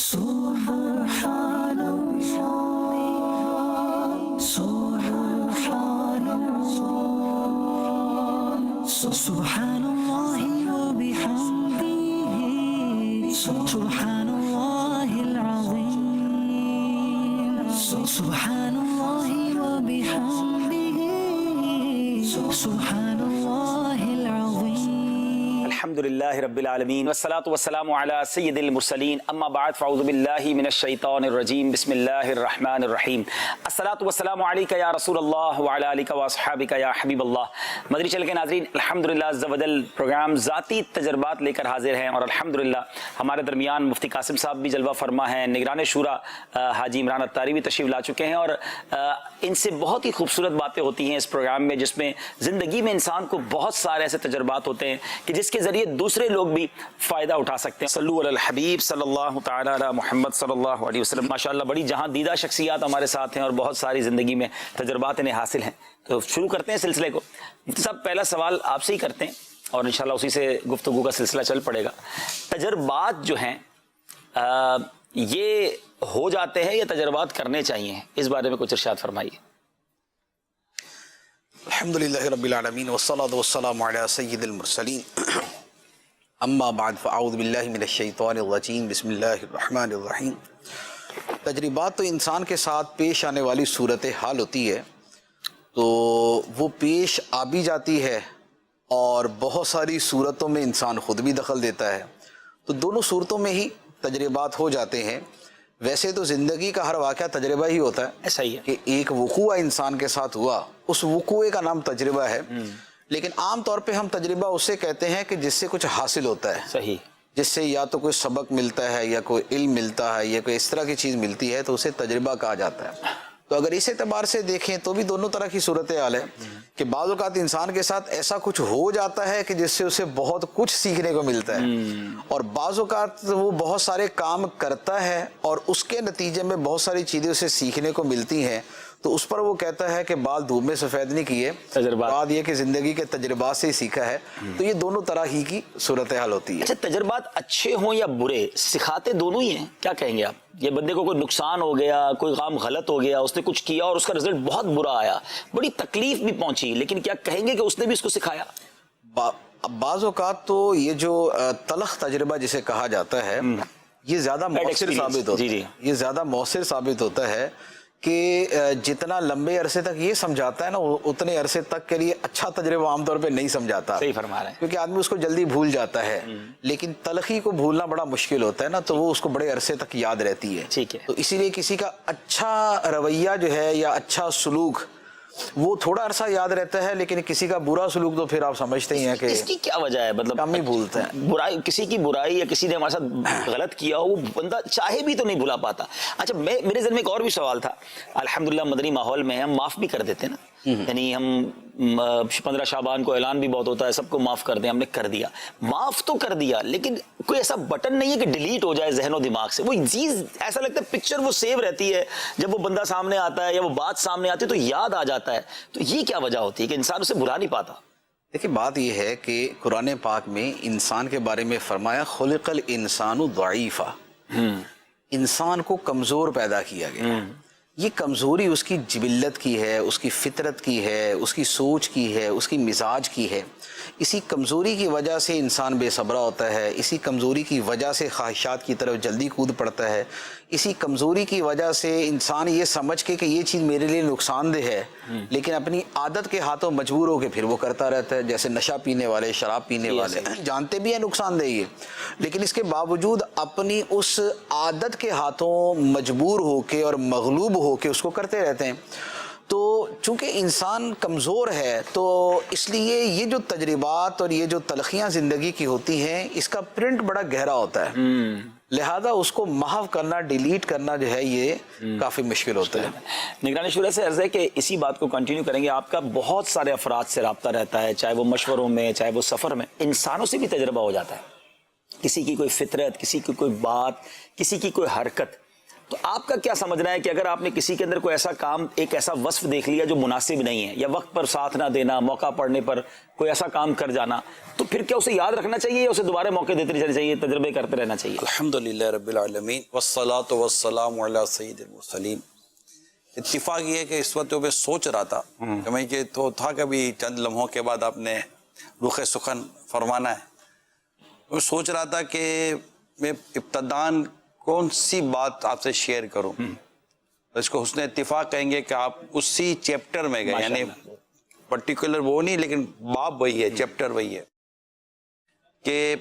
سبحان الله سبحان الله سبحان الله وبحمده سبحان الله العظيم سبحان الله وبحمده سبحان الله العظيم الحمدللہ رب العالمین والصلاة والسلام علی سید المرسلین اما بعد فاعوذ باللہ من الشیطان الرجیم بسم اللہ الرحمن الرحیم الصلاة والسلام علیکہ یا رسول اللہ وعلی آلکہ واصحابکہ یا حبیب اللہ۔ مدری چل کے ناظرین، الحمدللہ عز و جل پروگرام ذاتی تجربات لے کر حاضر ہیں، اور الحمدللہ ہمارے درمیان مفتی قاسم صاحب بھی جلوہ فرما ہیں، نگران شورا حاجی عمران اتاری بھی تشریف لا چکے ہیں، اور ان سے بہت ہی خوبصورت باتیں ہوتی ہیں اس پروگرام میں، جس میں زندگی میں انسان کو بہت سارے ایسے تجربات ہوتے ہیں کہ جس کے ذریعے دوسرے لوگ بھی فائدہ اٹھا سکتے ہیں۔ صلو علی الحبیب صلی اللہ تعالی علی محمد صلی اللہ علیہ وسلم۔ ماشاءاللہ بڑی جہاں دیدہ شخصیات ہمارے ساتھ ہیں اور بہت ساری زندگی میں تجربات انہیں حاصل ہیں، تو شروع کرتے ہیں سلسلے کو۔ مفتی صاحب، پہلا سوال آپ سے ہی کرتے ہیں اور انشاءاللہ اسی سے گفتگو کا سلسلہ چل پڑے گا۔ تجربات جو ہیں یہ ہو جاتے ہیں یا تجربات کرنے چاہیے، اس بارے میں کچھ ارشاد فرمائیے۔ الحمدللہ رب العالمین والصلاة والسلام علی سید المرسلین اما بعد فاعوذ باللہ من الشیطان الرجیم بسم اللہ الرحمن الرحیم۔ تجربات تو انسان کے ساتھ پیش آنے والی صورتحال ہوتی ہے، تو وہ پیش آ بھی جاتی ہے اور بہت ساری صورتوں میں انسان خود بھی دخل دیتا ہے، تو دونوں صورتوں میں ہی تجربات ہو جاتے ہیں۔ ویسے تو زندگی کا ہر واقعہ تجربہ ہی ہوتا ہے، ایسا ہی ہے کہ ایک وقوع انسان کے ساتھ ہوا، اس وقوع کا نام تجربہ ہے، لیکن عام طور پہ ہم تجربہ اسے کہتے ہیں کہ جس سے کچھ حاصل ہوتا ہے، صحیح، جس سے یا تو کوئی سبق ملتا ہے یا کوئی علم ملتا ہے یا کوئی اس طرح کی چیز ملتی ہے، تو اسے تجربہ کہا جاتا ہے۔ تو اگر اس اعتبار سے دیکھیں تو بھی دونوں طرح کی صورتحال ہے کہ بعض اوقات انسان کے ساتھ ایسا کچھ ہو جاتا ہے کہ جس سے اسے بہت کچھ سیکھنے کو ملتا ہے، اور بعض اوقات وہ بہت سارے کام کرتا ہے اور اس کے نتیجے میں بہت ساری چیزیں اسے سیکھنے کو ملتی ہیں، تو اس پر وہ کہتا ہے کہ بال دھوپ میں سفید نہیں کیے، بات یہ کہ زندگی کے تجربات سے ہی سیکھا ہے۔ تو یہ دونوں طرح ہی کی صورتحال ہوتی ہے۔ اچھا، تجربات اچھے ہوں یا برے، سکھاتے دونوں ہی ہیں، کیا کہیں گے آپ؟ یہ بندے کو کوئی نقصان ہو گیا، کوئی کام غلط ہو گیا، اس نے کچھ کیا اور اس کا رزلٹ بہت برا آیا، بڑی تکلیف بھی پہنچی، لیکن کیا کہیں گے کہ اس نے بھی اس کو سکھایا؟ بعض اوقات تو یہ جو تلخ تجربہ جسے کہا جاتا ہے، یہ زیادہ مؤثر ثابت ہوتا ہے، یہ زیادہ مؤثر ثابت ہوتا ہے کہ جتنا لمبے عرصے تک یہ سمجھاتا ہے نا، اتنے عرصے تک کے لیے اچھا تجربہ عام طور پہ نہیں سمجھاتا۔ صحیح فرما رہے ہیں، کیونکہ آدمی اس کو جلدی بھول جاتا ہے، لیکن تلخی کو بھولنا بڑا مشکل ہوتا ہے نا، تو وہ اس کو بڑے عرصے تک یاد رہتی ہے۔ ٹھیک ہے، تو اسی لیے کسی کا اچھا رویہ جو ہے یا اچھا سلوک وہ تھوڑا عرصہ یاد رہتا ہے، لیکن کسی کا برا سلوک تو پھر آپ سمجھتے ہی ہیں کہ اس کی کیا وجہ ہے؟ مطلب کم ہی بھولتا ہے برائی، کسی کی برائی یا کسی نے ہمارے ساتھ غلط کیا ہو، وہ بندہ چاہے بھی تو نہیں بھلا پاتا۔ اچھا، میرے ذہن میں ایک اور بھی سوال تھا۔ الحمدللہ مدنی ماحول میں ہم معاف بھی کر دیتے ہیں نا، یعنی ہم 15 شعبان کو اعلان بھی بہت ہوتا ہے، سب کو معاف کر دیں، ہم نے کر دیا، معاف تو کر دیا، لیکن کوئی ایسا بٹن نہیں ہے کہ ڈیلیٹ ہو جائے ذہن و دماغ سے۔ وہ چیز ایسا لگتا ہے پکچر وہ سیو رہتی ہے، جب وہ بندہ سامنے آتا ہے یا وہ بات سامنے آتی ہے تو یاد آ جاتا ہے۔ تو یہ کیا وجہ ہوتی ہے کہ انسان اسے بھلا نہیں پاتا؟ دیکھیں، بات یہ ہے کہ قرآن پاک میں انسان کے بارے میں فرمایا خلق الانسان ضعیفا، انسان کو کمزور پیدا کیا گیا۔ یہ کمزوری اس کی جبلت کی ہے، اس کی فطرت کی ہے، اس کی سوچ کی ہے، اس کی مزاج کی ہے۔ اسی کمزوری کی وجہ سے انسان بے صبرہ ہوتا ہے، اسی کمزوری کی وجہ سے خواہشات کی طرف جلدی کود پڑتا ہے، اسی کمزوری کی وجہ سے انسان یہ سمجھ کے کہ یہ چیز میرے لیے نقصان دہ ہے، لیکن اپنی عادت کے ہاتھوں مجبور ہو کے پھر وہ کرتا رہتا ہے۔ جیسے نشہ پینے والے، شراب پینے والے جانتے بھی ہیں نقصان دہ ہے، لیکن اس کے باوجود اپنی اس عادت کے ہاتھوں مجبور ہو کے اور مغلوب ہو کے اس کو کرتے رہتے ہیں۔ تو چونکہ انسان کمزور ہے، تو اس لیے یہ جو تجربات اور یہ جو تلخیاں زندگی کی ہوتی ہیں، اس کا پرنٹ بڑا گہرا ہوتا ہے، لہذا اس کو محو کرنا، ڈیلیٹ کرنا جو ہے یہ کافی مشکل ہوتا ہے۔ نگران شورا سے عرض ہے کہ اسی بات کو کنٹینیو کریں گے۔ آپ کا بہت سارے افراد سے رابطہ رہتا ہے، چاہے وہ مشوروں میں، چاہے وہ سفر میں، انسانوں سے بھی تجربہ ہو جاتا ہے، کسی کی کوئی فطرت، کسی کی کوئی بات، کسی کی کوئی حرکت۔ تو آپ کا کیا سمجھنا ہے کہ اگر آپ نے کسی کے اندر کوئی ایسا کام، ایک ایسا وصف دیکھ لیا جو مناسب نہیں ہے، یا وقت پر ساتھ نہ دینا، موقع پڑنے پر کوئی ایسا کام کر جانا، تو پھر کیا اسے یاد رکھنا چاہیے یا اسے دوبارہ موقع دیتے رہنا چاہیے، تجربے کرتے رہنا چاہیے؟ الحمدللہ رب العالمین والصلاة والسلام علی سید المرسلین۔ اتفاق یہ ہے کہ اس وقت جو میں سوچ رہا تھا کہ میں یہ تو تھا کبھی چند لمحوں کے بعد آپ نے رخ سخن فرمانا ہے، میں سوچ رہا تھا کہ میں ابتداً کون سی بات آپ سے شیئر کروں۔ اس کو حسن اتفاق کہیں گے کہ آپ اسی چیپٹر میں گئے، یعنی پرٹیکولر وہ نہیں لیکن باب وہی ہے، چیپٹر وہی ہے۔ کہ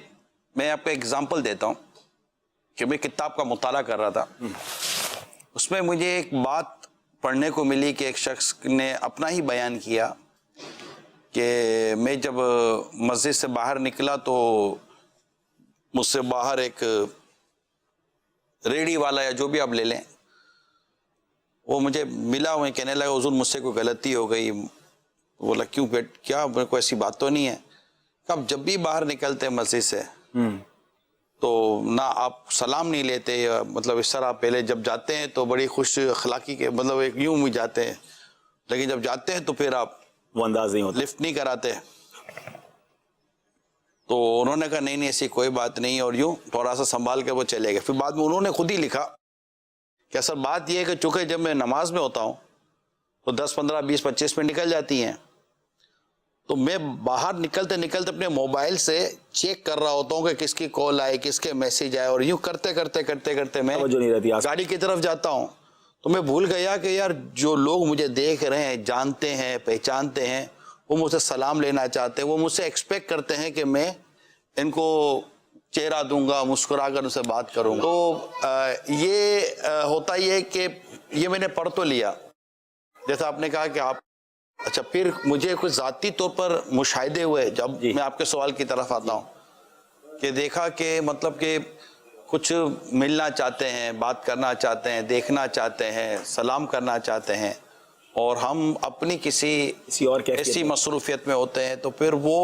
میں آپ کو ایگزامپل دیتا ہوں کہ میں کتاب کا مطالعہ کر رہا تھا، اس میں مجھے ایک بات پڑھنے کو ملی کہ ایک شخص نے اپنا ہی بیان کیا کہ میں جب مسجد سے باہر نکلا تو مجھ سے باہر ایک ریڑھی والا یا جو بھی آپ لے لیں، وہ مجھے ملا، وہ کہنے لگا حضور مجھ سے کوئی غلطی ہو گئی۔ بولا کیوں بیٹ، کیا؟ کوئی ایسی بات تو نہیں ہے۔ کہ آپ جب بھی باہر نکلتے مسجد سے تو نہ آپ سلام نہیں لیتے، یا مطلب اس طرح پہلے جب جاتے ہیں تو بڑی خوش اخلاقی کے مطلب ایک یوں بھی جاتے ہیں، لیکن جب جاتے ہیں تو پھر آپ وہ انداز نہیں ہوتا، لفٹ نہیں کراتے۔ تو انہوں نے کہا نہیں ایسی کوئی بات نہیں، اور یوں تھوڑا سا سنبھال کے وہ چلے گئے۔ پھر بعد میں انہوں نے خود ہی لکھا کہ اصل بات یہ ہے کہ چونکہ جب میں نماز میں ہوتا ہوں تو 10 15 20 25 منٹ نکل جاتی ہیں، تو میں باہر نکلتے نکلتے اپنے موبائل سے چیک کر رہا ہوتا ہوں کہ کس کی کال آئے، کس کے میسج آئے، اور یوں کرتے کرتے میں توجہ نہیں رہتی گاڑی کی طرف جاتا ہوں۔ تو میں بھول گیا کہ یار جو لوگ مجھے دیکھ رہے ہیں، جانتے ہیں، پہچانتے ہیں، وہ مجھ سے سلام لینا چاہتے ہیں، وہ مجھ سے ایکسپیکٹ کرتے ہیں کہ میں ان کو چہرہ دوں گا، مسکرا کر ان سے بات کروں گا۔ تو یہ ہوتا ہی ہے کہ یہ میں نے پڑھ تو لیا، جیسا آپ نے کہا کہ آپ، اچھا پھر مجھے کچھ ذاتی طور پر مشاہدے ہوئے جب میں آپ کے سوال کی طرف آتا ہوں، کہ دیکھا کہ مطلب کہ کچھ ملنا چاہتے ہیں، بات کرنا چاہتے ہیں، دیکھنا چاہتے ہیں، سلام کرنا چاہتے ہیں، اور ہم اپنی کسی اور ایسی مصروفیت میں ہوتے ہیں، تو پھر وہ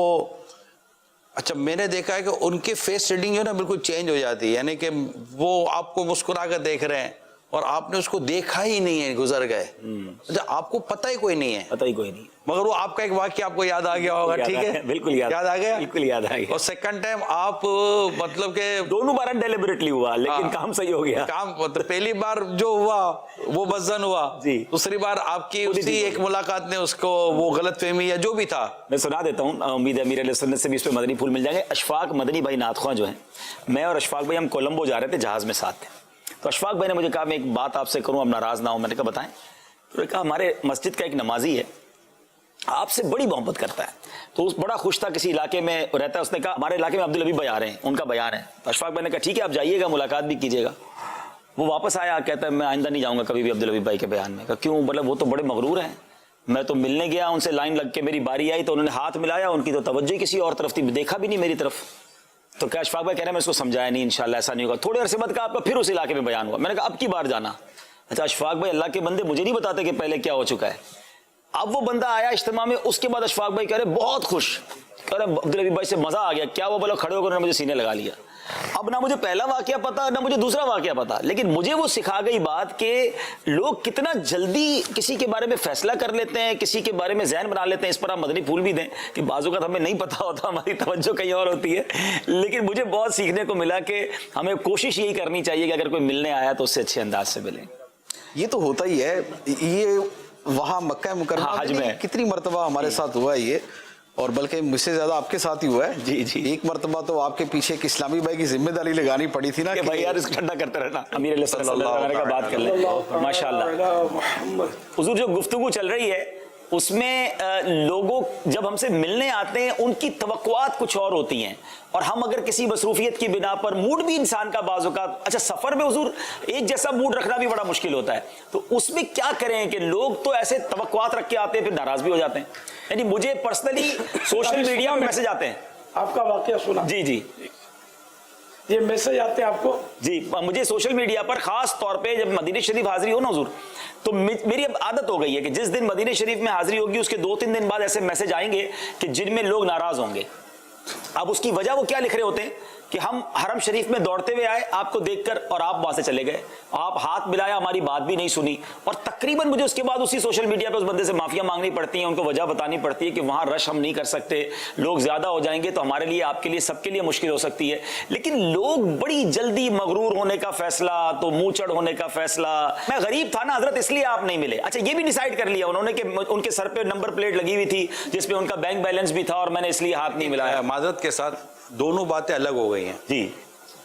اچھا میں نے دیکھا ہے کہ ان کی فیس ریڈنگ جو ہے نا بالکل چینج ہو جاتی ہے، یعنی کہ وہ آپ کو مسکرا کر دیکھ رہے ہیں اور آپ نے اس کو دیکھا ہی نہیں ہے، گزر گئے، اچھا آپ کو پتہ ہی کوئی نہیں ہے، پتہ ہی کوئی نہیں، مگر وہ آپ کا ایک واقعہ آپ کو یاد آ گیا ہوگا، ٹھیک ہے، بالکل یاد آ گیا، بالکل یاد آ گیا۔ اور سیکنڈ ٹائم آپ مطلب کہ دونوں بار ڈیلیبریٹلی ہوا لیکن کام صحیح ہو گیا، کام پہلی بار جو ہوا وہ بزن ہوا، دوسری بار آپ کی اسی ایک ملاقات نے اس کو وہ غلط فہمی یا جو بھی تھا۔ میں سنا دیتا ہوں، امید ہے امیر علیہ سنت سے بھی اس پہ مدنی پھول مل جائیں گے۔ اشفاق مدنی بھائی ناتخواں جو ہیں، میں اور اشفاق بھائی ہم کولمبو جا رہے تھے، جہاز میں ساتھ تھے، تو اشفاق بھائی نے مجھے کہا میں ایک بات آپ سے کروں، اب ناراض نہ ہوں۔ میں نے کہا بتائیں۔ تو نے کہا ہمارے مسجد کا ایک نمازی ہے، آپ سے بڑی محبت کرتا ہے، تو اس بڑا خوش تھا، کسی علاقے میں رہتا ہے، اس نے کہا ہمارے علاقے میں عبدالحبیب بھائی آ رہے ہیں، ان کا بیان ہے۔ تو اشفاق بھائی نے کہا ٹھیک ہے آپ جائیے گا، ملاقات بھی کیجیے گا۔ وہ واپس آیا، کہتا ہے میں آئندہ نہیں جاؤں گا کبھی بھی عبدالحبیب بھائی کے بیان میں۔ کہا کیوں؟ مطلب وہ تو بڑے مغرور ہیں، میں تو ملنے گیا ان سے، لائن لگ کے میری باری آئی تو انہوں نے ہاتھ ملایا، ان کی تو توجہ کسی اور طرف تھی، دیکھا بھی نہیں میری طرف۔ تو کیا اشفاق بھائی کہہ رہے ہیں میں اس کو سمجھایا نہیں، انشاءاللہ ایسا نہیں ہوگا۔ تھوڑے عرصے بعد کہا آپ کا پھر اس علاقے میں بیان ہوا، میں نے کہا اب کی بار جانا۔ اچھا اشفاق بھائی اللہ کے بندے مجھے نہیں بتاتے کہ پہلے کیا ہو چکا ہے۔ اب وہ بندہ آیا اجتماع میں، اس کے بعد اشفاق بھائی کہہ رہے بہت خوش، کہہ رہے عبدالحبیب بھائی سے مزہ آ گیا، کیا وہ بولو کھڑے ہو کر انہوں نے مجھے سینے لگا لیا۔ اب نہ مجھے پہلا واقعہ پتا نہ مجھے دوسرا واقعہ پتا، لیکن مجھے وہ سکھا گئی بات کہ لوگ کتنا جلدی کسی کے بارے میں فیصلہ کر لیتے ہیں، کسی کے بارے میں ذہن بنا لیتے ہیں۔ اس پر آپ مدنی پھول بھی دیں کہ بعض اوقات ہمیں نہیں پتا ہوتا، ہماری توجہ کہیں اور ہوتی ہے، لیکن مجھے بہت سیکھنے کو ملا کہ ہمیں کوشش یہی کرنی چاہیے کہ اگر کوئی ملنے آیا تو اس سے اچھے انداز سے ملیں۔ یہ تو ہوتا ہی ہے، یہ وہاں مکہ مکرمہ میں کتنی مرتبہ ہمارے ساتھ ہوا ہے یہ، اور بلکہ مجھ سے زیادہ آپ کے ساتھ ہی ہوا ہے۔ جی ایک مرتبہ تو آپ کے پیچھے ایک اسلامی بھائی کی ذمہ داری لگانی پڑی تھی نا کہ بھائی یار اس کو ٹھنڈا کرتے رہنا، امیر علیہ صلی اللہ علیہ وسلم کا بات کر لیں۔ ماشاءاللہ حضور جو گفتگو چل رہی ہے اس میں لوگوں جب ہم سے ملنے آتے ہیں ان کی توقعات کچھ اور ہوتی ہیں، اور ہم اگر کسی مصروفیت کی بنا پر، موڈ بھی انسان کا بعض اوقات، اچھا سفر میں حضور ایک جیسا موڈ رکھنا بھی بڑا مشکل ہوتا ہے، تو اس میں کیا کریں کہ لوگ تو ایسے توقعات رکھ کے آتے ہیں پھر ناراض بھی ہو جاتے ہیں۔ یعنی مجھے پرسنلی سوشل میڈیا میں میسج آتے ہیں، آپ کا واقعہ سنا، جی یہ میسج آتے ہیں آپ کو؟ جی مجھے سوشل میڈیا پر خاص طور پہ جب مدینہ شریف حاضری ہو نا حضور، تو میری اب عادت ہو گئی ہے کہ جس دن مدینہ شریف میں حاضری ہوگی اس کے 2-3 دن بعد ایسے میسج آئیں گے کہ جن میں لوگ ناراض ہوں گے، اب اس کی وجہ وہ کیا لکھ رہے ہوتے ہیں کہ ہم حرم شریف میں دوڑتے ہوئے آئے آپ کو دیکھ کر اور آپ وہاں سے چلے گئے, آپ ہاتھ ملایا, ہماری بات بھی نہیں سنی, اور تقریباً مجھے اس کے بعد اسی سوشل میڈیا پہ اس بندے سے معافیاں مانگنی پڑتی ہیں, ان کو وجہ بتانی پڑتی ہے کہ وہاں رش ہم نہیں کر سکتے, لوگ زیادہ ہو جائیں گے تو ہمارے لیے, آپ کے لیے, سب کے لیے مشکل ہو سکتی ہے. لیکن لوگ بڑی جلدی مغرور ہونے کا فیصلہ, تو منہ چڑھ ہونے کا فیصلہ. میں غریب تھا نا حضرت اس لیے آپ نہیں ملے. اچھا یہ بھی ڈیسائیڈ کر لیا انہوں نے کہ ان کے سر پہ نمبر پلیٹ لگی ہوئی تھی جس پہ ان کا بینک بیلنس بھی تھا اور میں نے اس لیے ہاتھ نہیں ملایا. معذرت کے ساتھ دونوں باتیں الگ ہو گئی ہیں. جی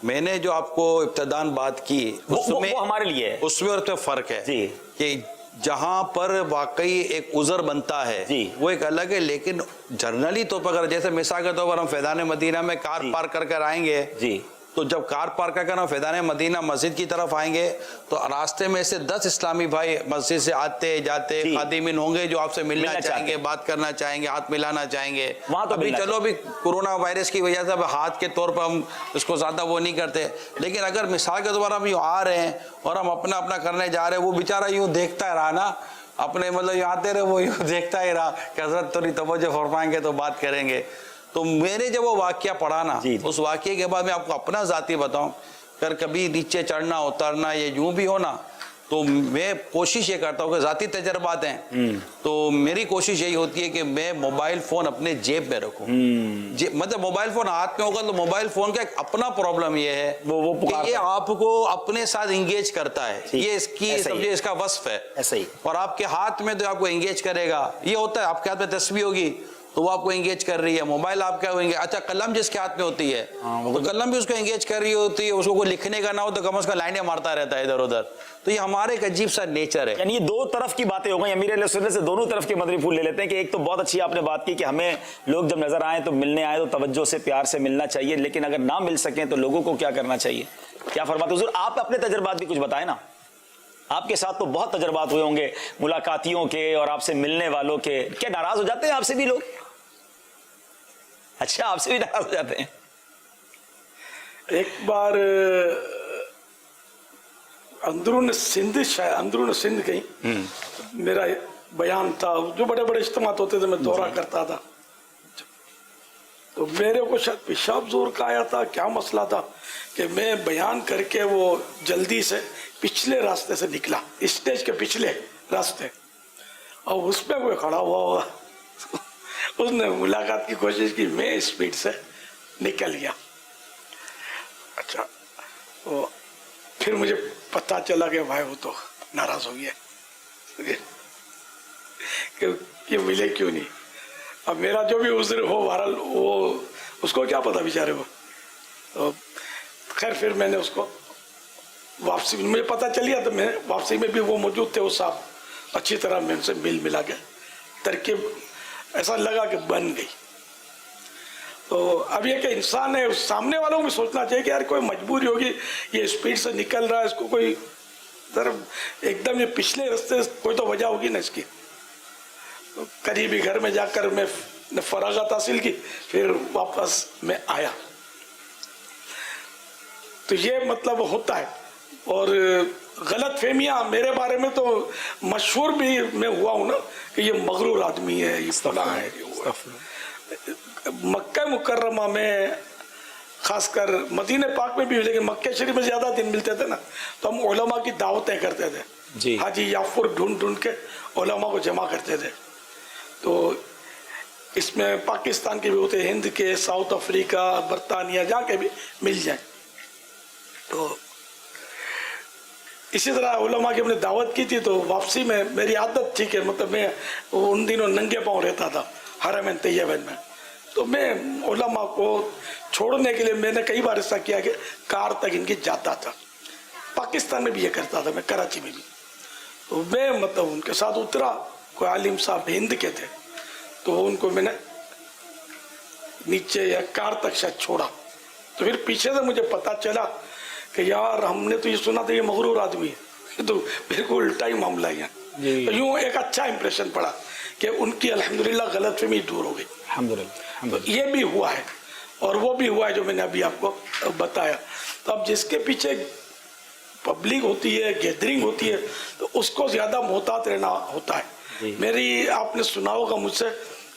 میں نے جو آپ کو ابتدان بات کی اس میں وہ ہمارے لیے ہے, اس میں اور اس میں فرق ہے جی, کہ جہاں پر واقعی ایک عذر بنتا ہے جی وہ ایک الگ ہے, لیکن جنرلی طور پر اگر جیسے مثال کے طور پر ہم فیضان مدینہ میں کار پارک کر کر آئیں گے, جی تو جب کار پارک کر کر ہم فیضان مدینہ مسجد کی طرف آئیں گے تو راستے میں سے 10 اسلامی بھائی مسجد سے آتے جاتے خادمین ہوں گے جو آپ سے ملنا چاہیں گے, بات کرنا چاہیں گے, ہاتھ ملانا چاہیں گے. ابھی چلو ابھی کورونا وائرس کی وجہ سے اب ہاتھ کے طور پر ہم اس کو زیادہ وہ نہیں کرتے, لیکن اگر مثال کے طور پر ہم یوں آ رہے ہیں اور ہم اپنا اپنا کرنے جا رہے ہیں, وہ بیچارہ یوں دیکھتا رہا نا اپنے, مطلب یوں آتے رہے وہ یوں دیکھتا ہی رہا کہ حضرت تھوڑی توجہ فرمائیں گے تو بات کریں گے. تو میں نے جب وہ واقعہ پڑھا نا, اس واقعے کے بعد میں آپ کو اپنا ذاتی بتاؤں, اگر کبھی نیچے چڑھنا اترنا یہ یوں بھی ہونا تو میں کوشش یہ کرتا ہوں کہ ذاتی تجربات ہیں تو میری کوشش یہی ہوتی ہے کہ میں موبائل فون اپنے جیب میں رکھوں. مطلب موبائل فون ہاتھ میں ہوگا تو موبائل فون کا ایک اپنا پرابلم یہ ہے کہ یہ آپ کو اپنے ساتھ انگیج کرتا ہے, یہ اس کی سمجھے اس کا وصف ہے, اور آپ کے ہاتھ میں تو آپ کو انگیج کرے گا. یہ ہوتا ہے آپ کے ہاتھ میں تسبیح ہوگی تو وہ آپ کو انگیج کر رہی ہے, موبائل آپ کا ہوئیں گے. اچھا قلم جس کے ہاتھ میں ہوتی ہے تو قلم بھی اس کو انگیج کر رہی ہوتی ہے, اس کو کوئی لکھنے کا نہ ہو تو کم از کم لائنیں مارتا رہتا ہے ادھر ادھر. تو یہ ہمارے ایک عجیب سا نیچر ہے. یعنی یہ دو طرف کی باتیں ہو گئی. امیر علیہ سنت سے دونوں طرف کے مدنی پھول لے لیتے ہیں کہ ایک تو بہت اچھی آپ نے بات کی کہ ہمیں لوگ جب نظر آئیں تو ملنے آئے تو توجہ سے پیار سے ملنا چاہیے, لیکن اگر نہ مل سکیں تو لوگوں کو کیا کرنا چاہیے, کیا فرماتے حضور؟ آپ اپنے تجربات بھی کچھ بتائیں نا. آپ کے ساتھ تو بہت تجربات ہوئے ہوں گے ملاقاتیوں کے اور آپ سے ملنے والوں کے. کیا ناراض ہو جاتے ہیں آپ سے بھی لوگ؟ اچھا آپ سے بھی ناراض ہو جاتے ہیں. ایک بار اندرون سندھ کہیں میرا بیان تھا, جو بڑے بڑے اجتماعات ہوتے تھے میں دورہ کرتا تھا, تو میرے کو شاید پیشاب زور کا آیا تھا, کیا مسئلہ تھا کہ میں بیان کر کے وہ جلدی سے پچھلے راستے سے نکلا, اسٹیج کے پچھلے راستے, اور اس پہ کوئی کھڑا ہوا ہوگا اس نے ملاقات کی کوشش کی, میں اسپیڈ سے نکل گیا. اچھا پھر مجھے پتہ چلا کہ بھائی وہ تو ناراض ہو گیا کہ ملے کیوں نہیں. اب میرا جو بھی عذر ہو بہرحال وہ اس کو کیا پتا بیچارے کو. تو خیر پھر میں نے اس کو واپسی, مجھے پتہ چل گیا تو میں واپسی میں بھی وہ موجود تھے, وہ صاحب اچھی طرح میں ان سے ملا کے ترکیب ایسا لگا کہ بن گئی. تو اب یہ کہ انسان ہے, سامنے والوں کو بھی سوچنا چاہیے کہ یار کوئی مجبوری ہوگی, یہ اسپیڈ سے نکل رہا ہے, اس کو کوئی ایک دم یہ پچھلے راستے کوئی تو وجہ ہوگی نا اس کی. تو قریبی گھر میں جا کر میں نے فراغت حاصل کی, پھر واپس میں آیا. تو یہ مطلب ہوتا ہے. اور غلط فہمیاں میرے بارے میں تو مشہور بھی میں ہوا ہوں نا کہ یہ مغرور آدمی ہے, یہ فلاں ہے. مکہ مکرمہ میں خاص کر مدینہ پاک میں بھی, لیکن مکہ شریف میں زیادہ دن ملتے تھے نا, تو ہم علماء کی دعوتیں کرتے تھے. حاجی یافر ڈھونڈ ڈھونڈ کے علماء کو جمع کرتے تھے. تو اس میں پاکستان کے بھی ہوتے, ہند کے, ساؤتھ افریقہ, برطانیہ, جہاں کے بھی مل جائیں. تو اسی طرح علماء کی ہم نے دعوت کی تھی, تو واپسی میں میری عادت تھی کہ مطلب میں ان دنوں ننگے پاؤں رہتا تھا حرم طیبہ میں. تو میں علماء کو چھوڑنے کے لیے میں نے کئی بار ایسا کیا کہ کار تک ان کی جاتا تھا. پاکستان میں بھی یہ کرتا تھا, میں کراچی میں بھی. تو میں مطلب ان کے ساتھ اترا, کوئی عالم صاحب ہند کے تھے, تو ان کو میں نے نیچے یا کار تک شاید چھوڑا. تو پھر پیچھے سے مجھے پتا چلا کہ یار ہم نے تو یہ سنا تھا یہ مغرور آدمی ہے, تو بالکل الٹا ہی معاملہ ہے. تو یوں ایک اچھا امپریشن پڑا کہ ان کی الحمدللہ غلط فہمی دور ہو گئی. تو یہ بھی ہوا ہے, اور وہ بھی ہوا ہے جو میں نے ابھی آپ کو بتایا. تو اب جس کے پیچھے پبلک ہوتی ہے, گیدرنگ ہوتی ہے, تو اس کو زیادہ محتاط رہنا ہوتا ہے. میری آپ نے سنا ہوگا مجھ سے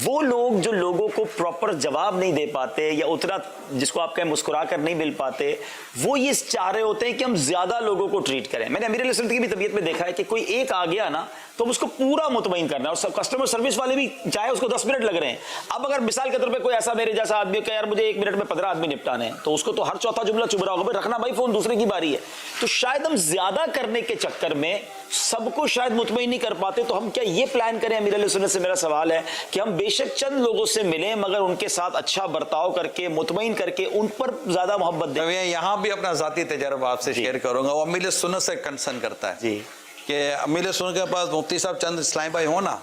وہ لوگ جو لوگوں کو پراپر جواب نہیں دے پاتے یا اتنا جس کو آپ کہیں مسکرا کر نہیں مل پاتے، وہ یہ چاہ رہے ہوتے ہیں کہ ہم زیادہ لوگوں کو ٹریٹ کریں. میں نے امیر علیہ السلام کی بھی طبیعت میں دیکھا ہے کہ کوئی ایک آ گیا نا تو اس کو پورا مطمئن کرنا ہے، اور سب کسٹمر سروس والے بھی چاہے اس کو 10 منٹ لگ رہے ہیں. اب اگر مثال کے طور پہ کوئی ایسا میرے جیسا آدمی کہ یار مجھے 1 منٹ میں 15 آدمی نپٹانے ہیں، تو اس کو تو ہر چوتھا جملہ چبھ رہا ہوگا بھائی رکھنا بھائی فون، دوسرے کی باری ہے. تو شاید ہم زیادہ کرنے کے چکر میں سب کو شاید مطمئن نہیں کر پاتے. تو ہم کیا یہ پلان کریں؟ امیر علیہ السنت سے میرا سوال ہے کہ ہم بے شک چند لوگوں سے ملیں مگر ان کے ساتھ اچھا برتاؤ کر کے مطمئن کر کے ان پر زیادہ محبت دیں. میں یہاں بھی اپنا ذاتی تجربہ آپ سے شیئر کروں گا. وہ امیر سنت سے کنسرن کرتا ہے جی کہ امیر سنت کے پاس مفتی صاحب چند اسلام بھائی ہو نا،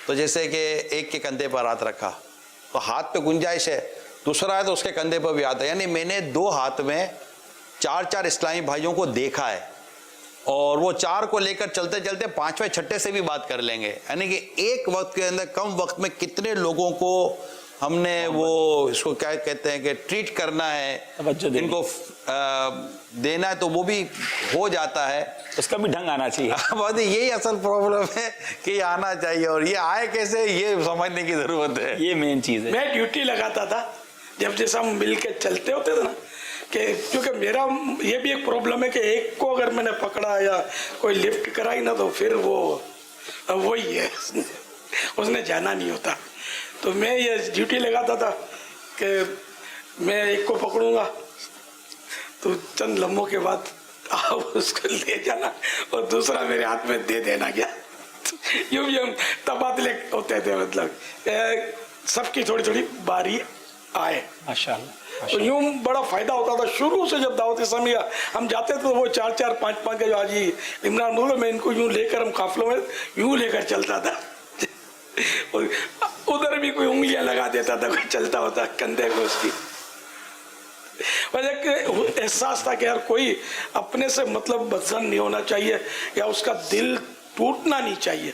تو جیسے کہ ایک کے کندھے پر ہاتھ رکھا تو ہاتھ پہ گنجائش ہے، دوسرا ہے تو اس کے کندھے پر بھی ہاتھ ہے. یعنی میں نے 2 ہاتھ میں 4 اسلامی بھائیوں کو دیکھا ہے، اور وہ 4 کو لے کر چلتے چلتے 5ویں 6 سے بھی بات کر لیں گے. یعنی کہ ایک وقت کے اندر کم وقت میں کتنے لوگوں کو ہم نے وہ اس کو کیا کہتے ہیں کہ ٹریٹ کرنا ہے، ان کو دینا ہے، تو وہ بھی ہو جاتا ہے. اس کا بھی ڈھنگ آنا چاہیے. بہت یہی اصل پرابلم ہے کہ یہ آنا چاہیے، اور یہ آئے کیسے یہ سمجھنے کی ضرورت ہے. یہ مین چیز ہے. میں ڈیوٹی لگاتا تھا جب جیسا ہم مل کے چلتے ہوتے تھے نا، کہ کیونکہ میرا یہ بھی ایک پرابلم ہے کہ ایک کو اگر میں نے پکڑا یا کوئی لفٹ کرائی نا تو پھر وہی ہے، اس نے جانا نہیں ہوتا. تو میں یہ ڈیوٹی لگاتا تھا کہ میں ایک کو پکڑوں گا تو چند لمحوں کے بعد آپ اس کو لے جانا اور دوسرا میرے ہاتھ میں دے دینا. کیا یوں بھی ہم تبادلے ہوتے تھے، مطلب سب کی تھوڑی تھوڑی باری آئے. ماشاءاللہ. تو یوں بڑا فائدہ ہوتا تھا. شروع سے جب دعوت اسلامیہ ہم جاتے تھے تو وہ 4 5 کے جو حاجی عمران بولو، میں ان کو یوں لے کر ہم قافلوں میں یوں لے کر چلتا تھا. ادھر بھی کوئی انگلیاں لگا دیتا تھا، کوئی چلتا ہوتا کندھے کو اس کی. وجہ احساس تھا کہ یار کوئی اپنے سے مطلب بدظن نہیں ہونا چاہیے، یا اس کا دل ٹوٹنا نہیں چاہیے،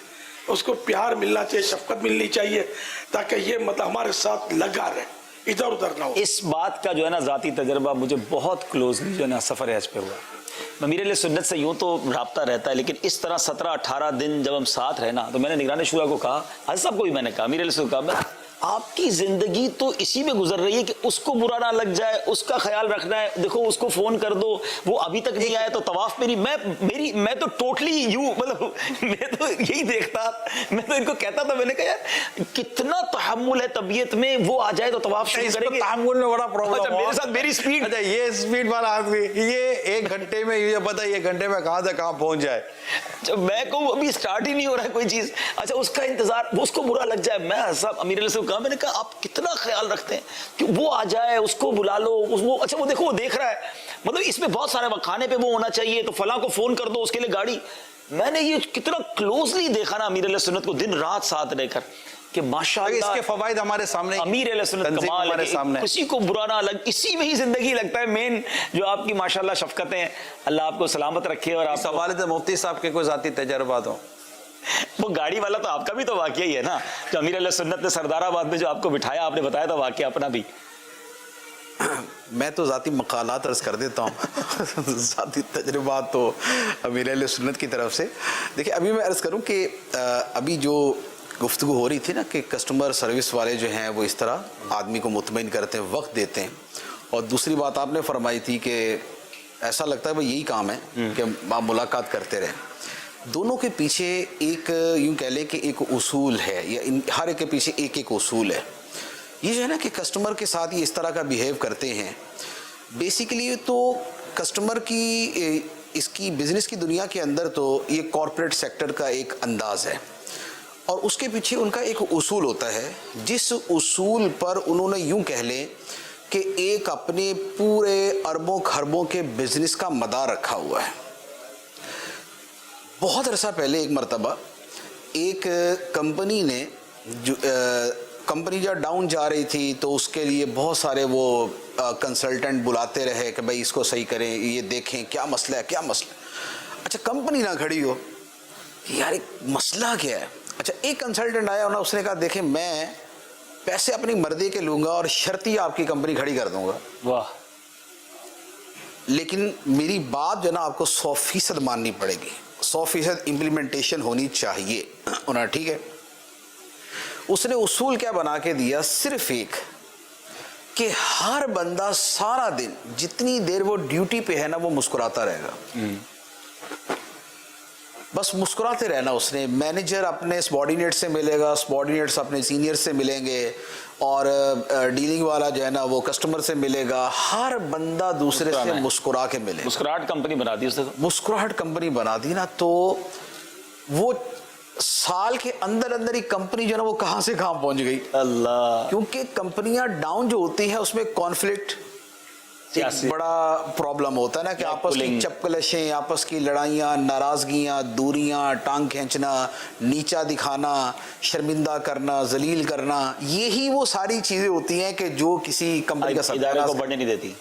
اس کو پیار ملنا چاہیے، شفقت ملنی چاہیے، تاکہ یہ مطلب ہمارے ساتھ لگا رہے، ادھر ادھر نہ ہو. اس بات کا جو ہے نا ذاتی تجربہ مجھے بہت کلوزلی جو ہے نا سفر حج پہ ہوا. امیر علیہ سنت سے یوں تو رابطہ رہتا ہے، لیکن اس طرح 17-18 دن جب ہم ساتھ رہے نا، تو میں نے نگران شورا کو کہا، حضرت صاحب کو بھی میں نے کہا، امیر علیہ سنت کو کہا، آپ کی زندگی تو اسی میں گزر رہی ہے کہ اس کو برا نہ لگ جائے، اس کا خیال رکھنا ہے. دیکھو اس کو فون کر دو، وہ ابھی تک نہیں آیا تو طواف میں تو ٹوٹلی یوں مطلب میں تو یہی دیکھتا، میں تو ان کو کہتا تھا، میں نے کہا یار کتنا تحمل ہے طبیعت میں، وہ آ جائے تو طواف شروع کریں گے. تحمل میں بڑا پرابلم. میرے ساتھ میری سپیڈ، اچھا یہ سپیڈ والا آدمی یہ 1 گھنٹے میں یہ پتہ ہے 1 گھنٹے میں کہاں سے کہاں پہنچ جائے. جب میں کہوں ابھی سٹارٹ ہی نہیں ہو رہا ہے کوئی چیز، اچھا اس کا انتظار، وہ اس کو برا لگ جائے. میں صاحب امیر علیہ سے کہا، میں نے کہا آپ کتنا خیال رکھتے ہیں کہ وہ آ جائے، اس کو بلا لو، وہ اچھا وہ دیکھو وہ دیکھ رہا ہے، مطلب اس میں بہت سارے کھانے پہ وہ ہونا چاہیے، تو فلاں کو فون کر دو، اس کے لیے گاڑی. میں نے یہ کتنا کلوزلی دیکھا نا امیر علیہ سنت کو دن رات ساتھ رہ کر، کہ ماشاءاللہ اس کے فوائد ہمارے سامنے، امیر علیہ سنت کمال ہے کہ کسی کو برا نہ لگ، اسی میں ہی زندگی لگتا ہے. مین جو آپ کی ماشاءاللہ شفقتیں، اللہ آپ کو سلامت رکھے. اور آپ سوال ہے مفتی صاحب کے کوئی ذاتی تجربات ہو؟ وہ گاڑی والا تو آپ کا بھی تو واقعہ ہی ہے نا، جو امیر علیہ سنت نے سردار آباد میں جو آپ کو بٹھایا، آپ نے بتایا تھا واقعہ اپنا بھی. میں تو ذاتی مقالات عرض کر دیتا ہوں، ذاتی تجربات تو امیر علیہ سنت کی طرف سے. دیکھیں ابھی میں عرض کروں کہ ابھی جو گفتگو ہو رہی تھی نا کہ کسٹمر سروس والے جو ہیں وہ اس طرح آدمی کو مطمئن کرتے ہیں، وقت دیتے ہیں. اور دوسری بات آپ نے فرمائی تھی کہ ایسا لگتا ہے بھائی یہی کام ہے کہ آپ ملاقات کرتے رہیں. دونوں کے پیچھے ایک یوں کہہ لیں کہ ایک اصول ہے، یا ہر ایک کے پیچھے ایک اصول ہے. یہ جو ہے نا کہ کسٹمر کے ساتھ یہ اس طرح کا بیہیو کرتے ہیں، بیسیکلی تو کسٹمر کی اس کی بزنس کی دنیا کے اندر تو یہ کارپوریٹ سیکٹر کا ایک انداز ہے، اور اس کے پیچھے ان کا ایک اصول ہوتا ہے، جس اصول پر انہوں نے یوں کہہ لیں کہ ایک اپنے پورے اربوں خربوں کے بزنس کا مدار رکھا ہوا ہے. بہت عرصہ پہلے ایک مرتبہ ایک کمپنی نے کمپنی جب ڈاؤن جا رہی تھی تو اس کے لیے بہت سارے وہ کنسلٹنٹ بلاتے رہے کہ بھائی اس کو صحیح کریں، یہ دیکھیں کیا مسئلہ ہے کیا مسئلہ ہے. اچھا کمپنی نہ کھڑی ہو کہ یار ایک مسئلہ کیا ہے. اچھا ایک کنسلٹنٹ آیا اور اس نے کہا دیکھیں میں پیسے اپنی مرضی کے لوں گا اور شرطی آپ کی کمپنی کھڑی کر دوں گا. واہ. لیکن میری بات جو ہے نا آپ کو 100% ماننی پڑے گی، 100% امپلیمنٹیشن ہونی چاہیے. انہوں نے ٹھیک ہے. اس نے اصول کیا بنا کے دیا؟ صرف ایک کہ ہر بندہ سارا دن جتنی دیر وہ ڈیوٹی پہ ہے نا وہ مسکراتا رہے گا، بس مسکراتے رہنا۔ اس نے مینیجر اپنے سبارڈینیٹ سے ملے گا، سبارڈینیٹس اپنے سینئر سے ملیں گے، اور ڈیلنگ والا جو ہے نا وہ کسٹمر سے ملے گا، ہر بندہ دوسرے سے مسکرا کے ملے۔ مسکراہٹ کمپنی بنا دی اس نے، مسکراہٹ کمپنی بنا دی نا، تو وہ سال کے اندر اندر ہی کمپنی جو ہے نا وہ کہاں سے کہاں پہنچ گئی اللہ، کیونکہ کمپنیاں ڈاؤن جو ہوتی ہیں اس میں کانفلکٹ بڑا پرابلم ہوتا ہے نا، کہ آپس کی چپکلشیں، آپس کی لڑائیاں، ناراضگیاں، دوریاں، ٹانگ کھینچنا، نیچا دکھانا، شرمندہ کرنا، ذلیل کرنا، یہی وہ ساری چیزیں ہوتی ہیں کہ جو کسی کمپنی کا ادارے کو بڑھنے نہیں دیتی۔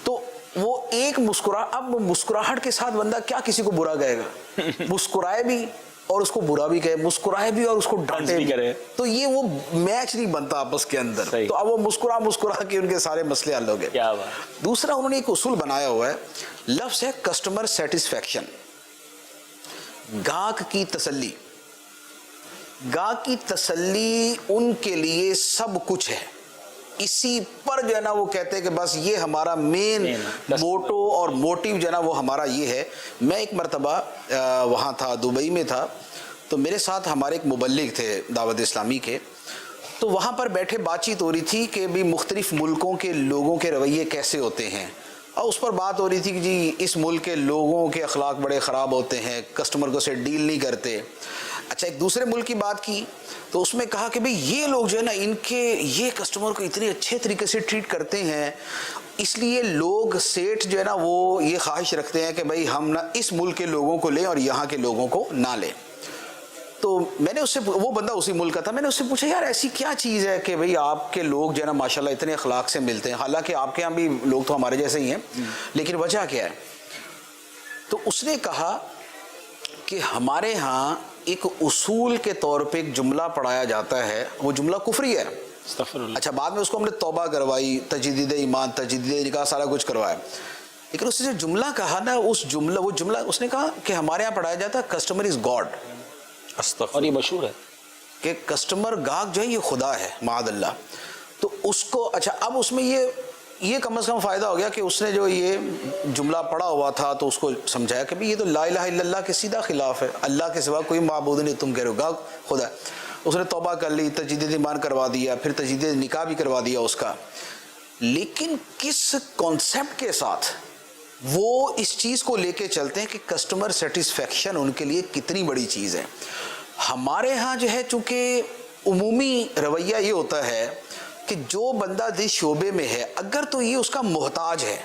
تو وہ ایک اب مسکراہٹ کے ساتھ بندہ کیا کسی کو برا کہے گا؟ مسکرائے بھی اور اس کو برا بھی کہے، مسکرائے بھی اور اس کو ڈانٹے بھی، تو یہ وہ میچ نہیں بنتا آپس کے اندر۔ تو اب وہ مسکرا کے ان کے سارے مسئلے حل ہو گئے۔ کیا بات۔ دوسرا انہوں نے ایک اصول بنایا ہوا ہے، لفظ ہے کسٹمر سیٹسفیکشن، گاہک کی تسلی۔ گاہک کی تسلی ان کے لیے سب کچھ ہے، اسی پر جو ہے نا وہ کہتے ہیں کہ بس یہ ہمارا مین موٹو اور موٹیو جو ہے نا وہ ہمارا یہ ہے۔ میں ایک مرتبہ وہاں تھا، دبئی میں تھا، تو میرے ساتھ ہمارے ایک مبلغ تھے دعوت اسلامی کے، تو وہاں پر بیٹھے بات چیت ہو رہی تھی کہ بھی مختلف ملکوں کے لوگوں کے رویے کیسے ہوتے ہیں، اور اس پر بات ہو رہی تھی کہ جی اس ملک کے لوگوں کے اخلاق بڑے خراب ہوتے ہیں، کسٹمر کو سے ڈیل نہیں کرتے۔ اچھا ایک دوسرے ملک کی بات کی تو اس میں کہا کہ بھئی یہ لوگ جو ہے نا ان کے یہ کسٹمر کو اتنے اچھے طریقے سے ٹریٹ کرتے ہیں، اس لیے لوگ سیٹ جو ہے نا وہ یہ خواہش رکھتے ہیں کہ بھئی ہم نہ اس ملک کے لوگوں کو لیں اور یہاں کے لوگوں کو نہ لیں۔ تو میں نے اس سے، وہ بندہ اسی ملک کا تھا، میں نے اس سے پوچھا یار ایسی کیا چیز ہے کہ بھئی آپ کے لوگ جو ہے نا ماشاءاللہ اتنے اخلاق سے ملتے ہیں، حالانکہ آپ کے یہاں بھی لوگ تو ہمارے جیسے ہی ہیں، لیکن وجہ کیا ہے؟ تو اس نے کہا کہ ہمارے ہاں ایک اصول کے طور پہ ایک جملہ پڑھایا جاتا ہے، وہ جملہ کفری ہے۔ اچھا بعد میں اس کو ہم نے توبہ کروائی، تجدید ایمان، تجدید نکاح، سارا کچھ کروایا، لیکن اس نے جو جملہ کہا نا وہ جملہ اس نے کہا کہ ہمارے یہاں پڑھایا جاتا ہے کسٹمر از گاڈ، اور یہ مشہور ہے کہ کسٹمر گاہک جو ہے یہ خدا ہے معاذ اللہ۔ تو اس کو اچھا اب اس میں یہ کم از کم فائدہ ہو گیا کہ اس نے جو یہ جملہ پڑھا ہوا تھا تو اس کو سمجھایا کہ یہ تو لا الہ الا اللہ کے سیدھا خلاف ہے، اللہ کے سوا کوئی معبود نہیں، تم کہہ رہے ہو گاہک خدا ہے۔ اس نے توبہ کر لی، تجدید ایمان کروا دیا، پھر تجدید نکاح بھی کروا دیا اس کا، لیکن کس کانسیپٹ کے ساتھ وہ اس چیز کو لے کے چلتے ہیں کہ کسٹمر سیٹسفیکشن ان کے لیے کتنی بڑی چیز ہے۔ ہمارے ہاں جو ہے چونکہ عمومی رویہ یہ ہوتا ہے کہ جو بندہ جس شعبے میں ہے اگر تو یہ اس کا محتاج ہے،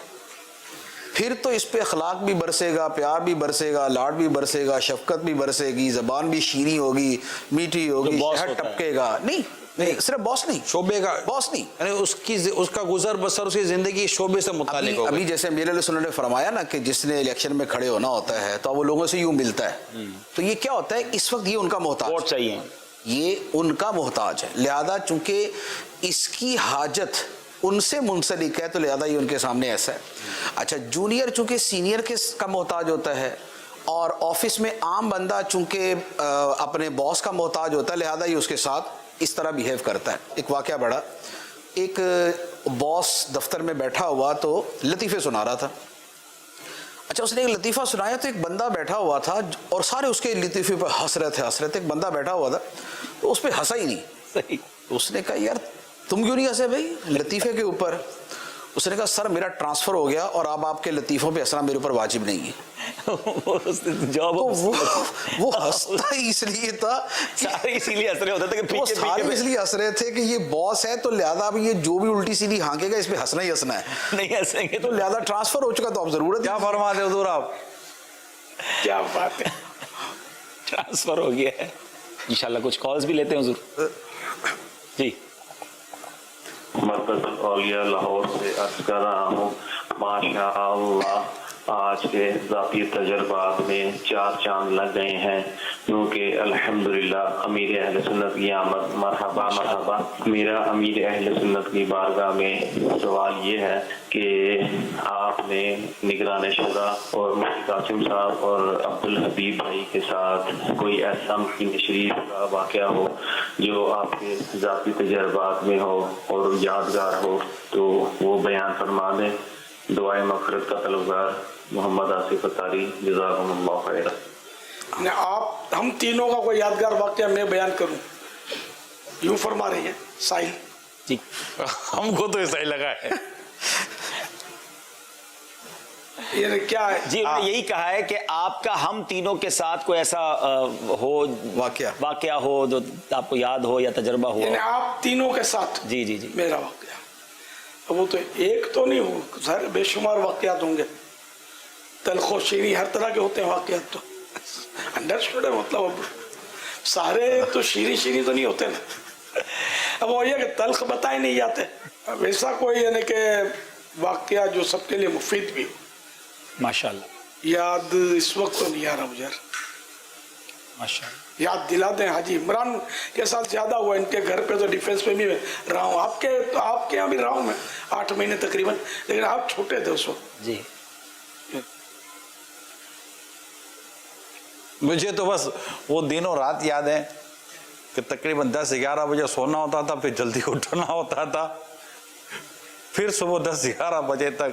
پھر تو اس پہ اخلاق بھی برسے گا، پیار بھی برسے گا، لاڈ بھی برسے گا، شفقت بھی برسے گی، زبان بھی شیریں ہوگی، میٹھی ہوگی، شہد ٹپکے گا۔ نہیں صرف باس نہیں، شعبے کا باس نہیں، یعنی اس کا گزر بسر، اس کی زندگی شعبے سے متعلق ہوگا۔ ابھی جیسے میرے علیہ السلام نے فرمایا نا کہ جس نے الیکشن میں کھڑے ہونا ہوتا ہے تو وہ لوگوں سے یوں ملتا ہے، تو یہ کیا ہوتا ہے اس وقت یہ ان کا محتاج، ووٹ چاہیے، یہ ان کا محتاج ہے، لہذا چونکہ اس کی حاجت ان سے منسلک ہے تو لہذا یہ ان کے سامنے ایسا ہے۔ اچھا جونیئر چونکہ سینئر کا محتاج ہوتا ہے، اور آفس میں عام بندہ چونکہ اپنے باس کا محتاج ہوتا ہے، لہذا یہ اس کے ساتھ اس طرح بیہیو کرتا ہے۔ ایک واقعہ بڑا، ایک باس دفتر میں بیٹھا ہوا تو لطیفے سنا رہا تھا۔ اچھا اس نے ایک لطیفہ سنایا تو ایک بندہ بیٹھا ہوا تھا اور سارے اس کے لطیفے پہ ہنس رہے تھے، ایک بندہ بیٹھا ہوا تھا تو اس پہ ہنسا ہی نہیں۔ صحیح۔ اس نے کہا یار تم کیوں نہیں ہنسے بھائی لطیفے کے اوپر؟ اس نے کہا سر میرا ٹرانسفر ہو گیا اور اب آپ کے لطیفوں پہ ہنسنا میرے اوپر واجب نہیں ہے۔ وہ ہنستا ہی اس لیے تھا، سارے اسی لیے ہنس رہے ہوتے تھے کہ وہ سارے اس لیے ہنس رہے تھے کہ یہ باس ہے تو لہذا اب یہ جو بھی الٹی سیدھی ہانکے گا اس پہ ہنسنا ہی ہنسنا ہے، نہیں ہنسیں گے تو لہذا ٹرانسفر ہو چکا تو اب ضرورت کیا فرماتے حضور آپ؟ کیا بات ہے، ٹرانسفر ہو گیا ہے۔ انشاءاللہ کچھ کالز بھی لیتے ہیں حضور۔ جی مرکز اولیاء لاہور سے عرض کر رہا ہوں، ماشاء اللہ آج کے ذاتی تجربات میں 4 چاند لگ گئے ہیں، کیونکہ الحمدللہ امیر اہل سنت کی آمد، مرحبا مرحبا۔ میرا امیر اہل سنت کی بارگاہ میں سوال یہ ہے کہ آپ نے نگران شورا اور مفتی قاسم صاحب اور عبدالحبیب بھائی کے ساتھ کوئی ایسا مفتی شریف کا واقعہ ہو جو آپ کے ذاتی تجربات میں ہو اور یادگار ہو تو وہ بیان فرما دیں۔ دعائے مغفرت کا طلبگار محمد آصف اتاری، جزاکم اللہ خیر۔ آپ ہم تینوں کا کوئی یادگار واقعہ میں بیان کروں، یوں فرما رہی ہیں سائل؟ جی ہم کو تو ایسا ہی لگا ہے۔ یعنی کیا ہے؟ جی انہوں نے یہی کہا ہے کہ آپ کا ہم تینوں کے ساتھ کوئی ایسا ہو واقعہ ہو جو آپ کو یاد ہو یا تجربہ ہو۔ یعنی آپ تینوں کے ساتھ جی جی جی میرا واقعہ، وہ تو ایک تو نہیں ہو، سر بے شمار واقعات ہوں گے، تلخ و شیریں ہر طرح کے ہوتے ہیں واقعات، تو انڈرسٹوڈ ہے، مطلب اب سارے تو شیریں تو نہیں ہوتے نا، اب وہ یہ کہ تلخ بتائے نہیں جاتے، ویسا کوئی یعنی کہ واقعہ جو سب کے لیے مفید بھی ہو۔ ماشاءاللہ یاد اس وقت تو نہیں آ رہا مجھے، ماشاءاللہ۔ یاد دلا دیں حاجی عمران کے ساتھ زیادہ ہوا، ان کے گھر پہ تو ڈیفینس میں بھی رہا ہوں، آپ کے یہاں بھی رہا ہوں میں 8 مہینے تقریباً، لیکن آپ چھوٹے تھے اس وقت۔ جی مجھے تو بس وہ دنوں رات یاد ہیں کہ تقریباً 10-11 بجے سونا ہوتا تھا، پھر جلدی اٹھنا ہوتا تھا، پھر صبح 10-11 بجے تک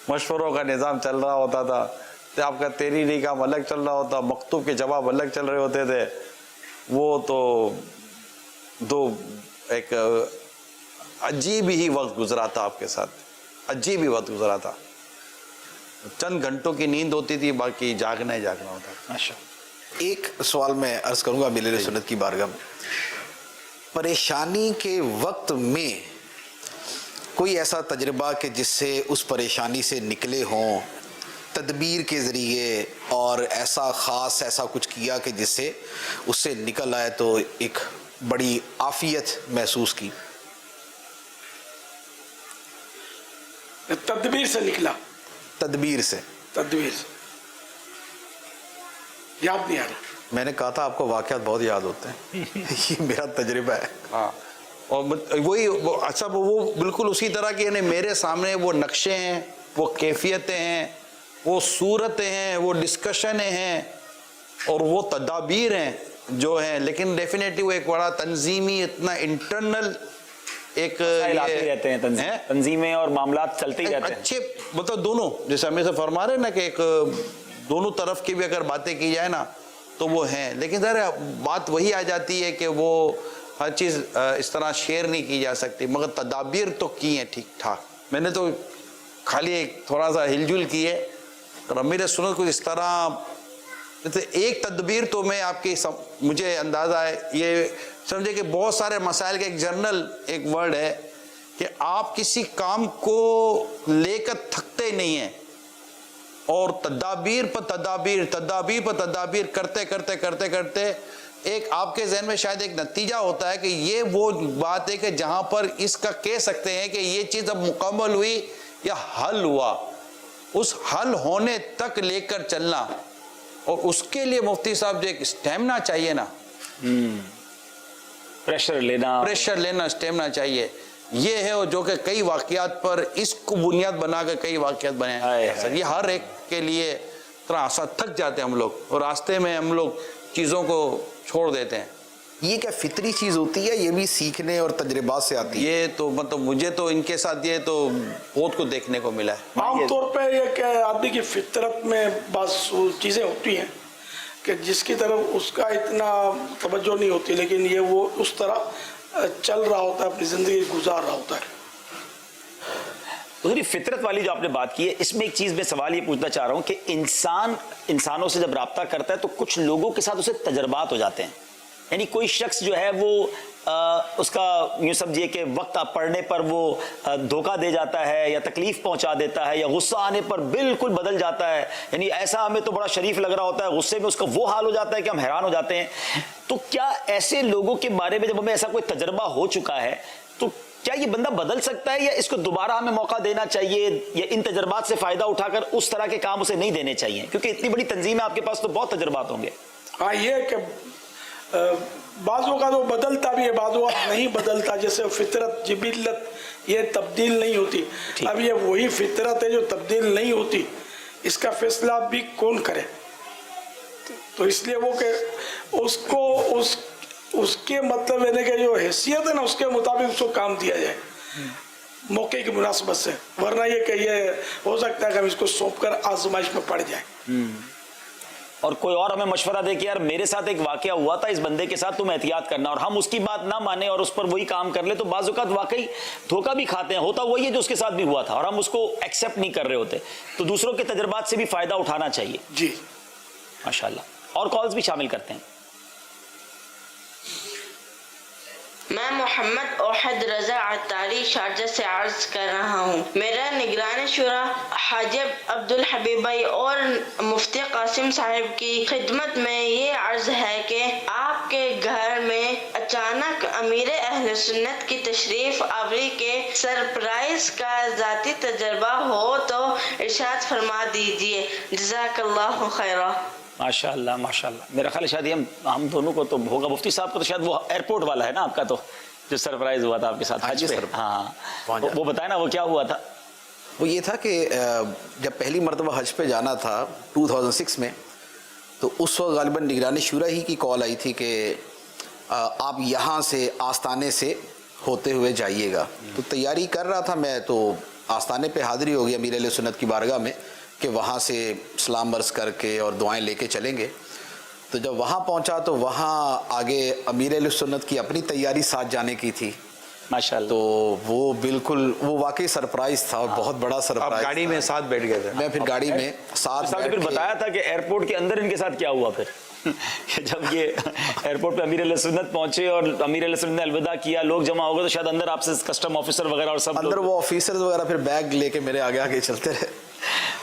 مشوروں کا نظام چل رہا ہوتا تھا، آپ کا تحریری کام الگ چل رہا ہوتا، مکتوب کے جواب الگ چل رہے ہوتے تھے۔ وہ تو دو ایک عجیب ہی وقت گزرا تھا آپ کے ساتھ، عجیب ہی وقت گزرا تھا۔ چند گھنٹوں کی نیند ہوتی تھی، باقی جاگنا ہی جاگنا ہوتا تھا۔ ماشاءاللہ۔ ایک سوال میں عرض کروں گا امیر اہل سنت کی بارگاہ میں، پریشانی کے وقت میں کوئی ایسا تجربہ کہ جس سے اس پریشانی سے نکلے ہوں تدبیر کے ذریعے، اور ایسا خاص ایسا کچھ کیا کہ جس سے اس سے نکل آئے تو ایک بڑی عافیت محسوس کی؟ تدبیر سے نکلا، تدبیر سے یاد نہیں آ رہا۔ میں نے کہا تھا آپ کو واقعات بہت یاد ہوتے ہیں، یہ میرا تجربہ ہے۔ ہاں، اور وہی اچھا وہ بالکل اسی طرح کی، یعنی میرے سامنے وہ نقشے ہیں، وہ کیفیتیں ہیں، وہ صورتیں ہیں، وہ ڈسکشنیں ہیں، اور وہ تدابیر ہیں جو ہیں، لیکن ڈیفینیٹلی وہ ایک بڑا تنظیمی، اتنا انٹرنل ایک رہتے ہیں، تنظیمیں اور معاملات چلتے ہی رہتے ہیں اچھے، مطلب دونوں، جیسے ہمیں سے فرما رہے ہیں نا کہ ایک دونوں طرف کی بھی اگر باتیں کی جائے نا تو وہ ہیں، لیکن ذرا بات وہی آ جاتی ہے کہ وہ ہر چیز اس طرح شیئر نہیں کی جا سکتی، مگر تدابیر تو کی ہیں ٹھیک ٹھاک۔ میں نے تو خالی ایک تھوڑا سا ہل جل کی ہے، امیر سنت کو اس طرح ایک تدبیر تو میں آپ کی مجھے اندازہ ہے، یہ سمجھے کہ بہت سارے مسائل کا ایک جرنل ایک ورڈ ہے کہ آپ کسی کام کو لے کر تھکتے نہیں ہیں، اور تدابیر پر تدابیر کرتے کرتے ایک آپ کے ذہن میں شاید ایک نتیجہ ہوتا ہے کہ یہ وہ بات ہے کہ جہاں پر اس کا کہہ سکتے ہیں کہ یہ چیز اب مکمل ہوئی یا حل ہوا، اس حل ہونے تک لے کر چلنا، اور اس کے لیے مفتی صاحب جو ایک اسٹیمنا چاہیے نا، پریشر لینا اسٹیمنا چاہیے، یہ ہے جو کہ کئی واقعات پر اس کو بنیاد بنا کر کئی واقعات بنے ہیں۔ یہ ہر ایک کے لیے طرح تھک جاتے ہیں ہم لوگ، اور راستے میں ہم لوگ چیزوں کو چھوڑ دیتے ہیں۔ یہ کیا فطری چیز ہوتی ہے، یہ بھی سیکھنے اور تجربات سے آتی ہے؟ یہ تو مطلب مجھے تو ان کے ساتھ یہ تو بہت کچھ دیکھنے کو ملا ہے۔ عام طور پہ یہ کہ آدمی کی فطرت میں بعض چیزیں ہوتی ہیں کہ جس کی طرف اس کا اتنا توجہ نہیں ہوتی، لیکن یہ وہ اس طرح چل رہا ہوتا ہے، اپنی زندگی گزار رہا ہوتا ہے۔ دوسری فطرت والی جو آپ نے بات کی ہے، اس میں ایک چیز میں سوال یہ پوچھنا چاہ رہا ہوں کہ انسانوں سے جب رابطہ کرتا ہے تو کچھ لوگوں کے ساتھ اسے تجربات ہو جاتے ہیں، یعنی کوئی شخص جو ہے وہ اس کا یوں سمجھیے کہ وقت پڑھنے پر وہ دھوکہ دے جاتا ہے یا تکلیف پہنچا دیتا ہے یا غصہ آنے پر بالکل بدل جاتا ہے، یعنی ایسا ہمیں تو بڑا شریف لگ رہا ہوتا ہے، غصے میں اس کا وہ حال ہو جاتا ہے کہ ہم حیران ہو جاتے ہیں۔ تو کیا ایسے لوگوں کے بارے میں جب ہمیں ایسا کوئی تجربہ ہو چکا ہے تو کیا یہ بندہ بدل سکتا ہے یا اس کو دوبارہ ہمیں موقع دینا چاہیے یا ان تجربات سے فائدہ اٹھا کر اس طرح کے کام اسے نہیں دینے چاہیے؟ کیونکہ اتنی بڑی تنظیم ہے آپ کے پاس تو بہت تجربات ہوں گے. ہاں یہ کہ بعضوں کا تو بدلتا بھی ہے، بعضوں کا نہیں بدلتا. جیسے فطرت جبلت یہ تبدیل نہیں ہوتی. اب یہ وہی فطرت ہے جو تبدیل نہیں ہوتی، اس کا فیصلہ بھی کون کرے؟ تو اس لیے وہ کہ اس کو اس کے مطلب یعنی کہ جو حیثیت ہے نا اس کے مطابق اس کو کام دیا جائے موقع کی مناسبت سے. ورنہ یہ کہ یہ ہو سکتا ہے کہ ہم اس کو سونپ کر آزمائش میں پڑ جائیں. اور کوئی اور ہمیں مشورہ دے کہ یار میرے ساتھ ایک واقعہ ہوا تھا اس بندے کے ساتھ، تم احتیاط کرنا، اور ہم اس کی بات نہ مانیں اور اس پر وہی کام کر لیں تو بعض اوقات واقعی دھوکہ بھی کھاتے ہیں. ہوتا وہی ہے جو اس کے ساتھ بھی ہوا تھا اور ہم اس کو ایکسیپٹ نہیں کر رہے ہوتے. تو دوسروں کے تجربات سے بھی فائدہ اٹھانا چاہیے. جی ماشاءاللہ. اور کالز بھی شامل کرتے ہیں. میں محمد اوحد رضا عطاری شارجہ سے عرض کر رہا ہوں. میرا نگران شورا حاجب عبدالحبیب بھائی اور مفتی قاسم صاحب کی خدمت میں یہ عرض ہے کہ آپ کے گھر میں اچانک امیر اہل سنت کی تشریف آوری کے سرپرائز کا ذاتی تجربہ ہو تو ارشاد فرما دیجئے. جزاک اللہ خیرہ. ماشاءاللہ ماشاءاللہ. میرا خیال ہے شاید ہم دونوں کو تو ہوگا، مفتی صاحب کو تو شاید وہ ایئرپورٹ والا ہے نا آپ کا، تو جو سرپرائز ہوا تھا آپ کے ساتھ حج پہ. ہاں وہ بتائیں نا وہ کیا ہوا تھا. وہ یہ تھا کہ جب پہلی مرتبہ حج پہ جانا تھا 2006 میں، تو اس وقت غالباً نگرانی شورا ہی کی کال آئی تھی کہ آپ یہاں سے آستانے سے ہوتے ہوئے جائیے گا. تو تیاری کر رہا تھا میں، تو آستانے پہ حاضری ہو گئی امیر اہل سنت کی بارگاہ میں کہ وہاں سے سلام عرض کر کے اور دعائیں لے کے چلیں گے. تو جب وہاں پہنچا تو وہاں آگے امیر اہل سنت کی اپنی تیاری ساتھ جانے کی تھی ماشاءاللہ. تو وہ بالکل وہ واقعی سرپرائز تھا اور بہت بڑا سرپرائز. آپ گاڑی میں ساتھ بیٹھ گئے تھے؟ میں پھر گاڑی میں ساتھ پھر بتایا تھا کہ ایئرپورٹ کے اندر ان کے ساتھ کیا ہوا. پھر جب یہ ایئرپورٹ پہ امیر علیہ سنت پہنچے اور امیر علیہ سنت نے الوداع کیا، لوگ جمع ہو گئے، تو شاید اندر آپ سے کسٹم آفیسر وغیرہ اور سب اندر وہ آفیسرز وغیرہ پھر بیگ لے کے میرے آگے آگے چلتے رہے.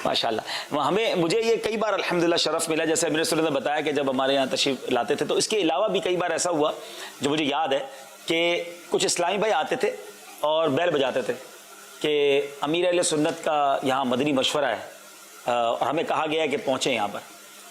ماشاءاللہ. مجھے یہ کئی بار الحمدللہ شرف ملا، جیسے امیر صلی اللہ نے بتایا کہ جب ہمارے یہاں تشریف لاتے تھے، تو اس کے علاوہ بھی کئی بار ایسا ہوا جو مجھے یاد ہے کہ کچھ اسلامی بھائی آتے تھے اور بیل بجاتے تھے کہ امیر اہل سنت کا یہاں مدنی مشورہ ہے اور ہمیں کہا گیا ہے کہ پہنچیں یہاں پر.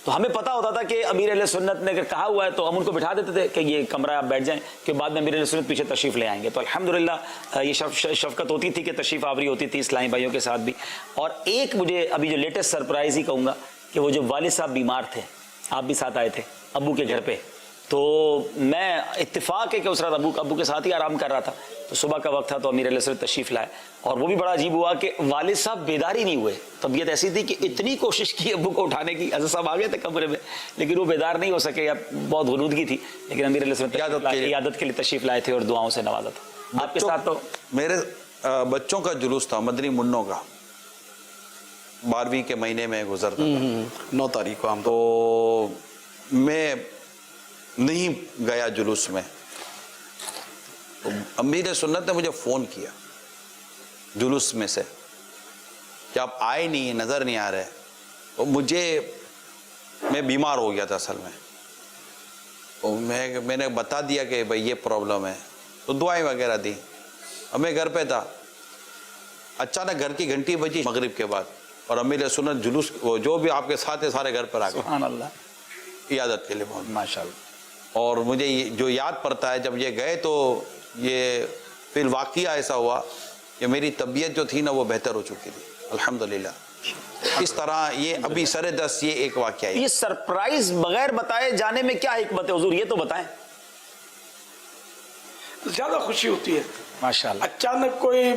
تو ہمیں پتہ ہوتا تھا کہ امیر اہل سنت نے اگر کہا ہوا ہے تو ہم ان کو بٹھا دیتے تھے کہ یہ کمرہ آپ بیٹھ جائیں کہ بعد میں امیر اہل سنت پیچھے تشریف لے آئیں گے. تو الحمدللہ یہ شفقت ہوتی تھی کہ تشریف آوری ہوتی تھی اسلامی بھائیوں کے ساتھ بھی. اور ایک مجھے ابھی جو لیٹسٹ سرپرائز ہی کہوں گا کہ وہ جو والد صاحب بیمار تھے، آپ بھی ساتھ آئے تھے ابو کے گھر پہ، تو میں اتفاق ہے کہ اس رات ابو کے ساتھ ہی آرام کر رہا تھا، تو صبح کا وقت تھا تو امیر علیہ السلام تشریف لائے. اور وہ بھی بڑا عجیب ہوا کہ والد صاحب بیدار ہی نہیں ہوئے. طبیعت ایسی تھی کہ اتنی کوشش کی ابو کو اٹھانے کی، حضرت صاحب آ گئے تھے کمرے میں لیکن وہ بیدار نہیں ہو سکے، یا بہت غنودگی تھی، لیکن امیر علیہ السلام عیادت کے لیے تشریف لائے تھے اور دعاؤں سے نوازا تھا. آپ کے ساتھ تو میرے بچوں کا جلوس تھا مدنی منوں کا، 12ویں کے مہینے میں گزرتا تھا 9 تاریخ کو ہم تو میں نہیں گیا جلوس میں. تو امیر سنت نے مجھے فون کیا جلوس میں سے کہ آپ آئے نہیں، نظر نہیں آ رہے. تو میں بیمار ہو گیا تھا اصل میں. تو میں نے بتا دیا کہ بھائی یہ پرابلم ہے، تو دعائیں وغیرہ دی. اب میں گھر پہ تھا، اچانک گھر کی گھنٹی بجی مغرب کے بعد، اور امیر سنت جلوس جو بھی آپ کے ساتھ ہے سارے گھر پر آ گئے سبحان اللہ عیادت کے لیے. ماشاءاللہ. اور مجھے جو یاد پڑتا ہے جب یہ گئے تو یہ پھر واقعہ ایسا ہوا کہ میری طبیعت جو تھی نا وہ بہتر ہو چکی تھی الحمدللہ. اس طرح یہ ابھی سر دست یہ ایک واقعہ ہے. یہ سرپرائز بغیر بتائے جانے میں کیا حکمت ہے حضور، یہ تو بتائیں. زیادہ خوشی ہوتی ہے ماشاءاللہ. اچانک کوئی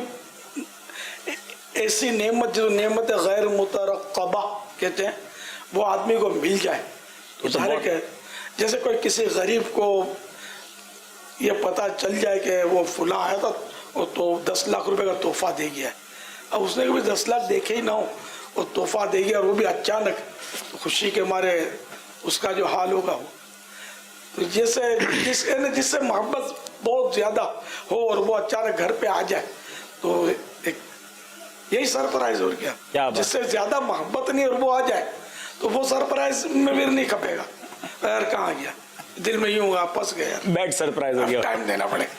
ایسی نعمت جو نعمت غیر مترقبہ کہتے ہیں وہ آدمی کو مل جائے تو ظاہر ہے کہ جیسے کوئی کسی غریب کو یہ پتہ چل جائے کہ وہ فلاں آیا تھا وہ تو 10 لاکھ روپے کا تحفہ دے گیا ہے، اب اس نے کبھی 10 لاکھ دیکھے ہی نہ ہو، وہ تحفہ دے گیا اور وہ بھی اچانک، تو خوشی کے مارے اس کا جو حال ہوگا وہ تو جس سے محبت بہت زیادہ ہو اور وہ اچانک گھر پہ آ جائے تو یہی سرپرائز. اور کیا جس سے زیادہ محبت نہیں اور وہ آ جائے تو وہ سرپرائز میں بھی نہیں کھپے گا، یار کہاں گیا، دل میں یوں پس گیا، بیڈ سرپرائز ہو گیا، ٹائم دینا پڑے گا.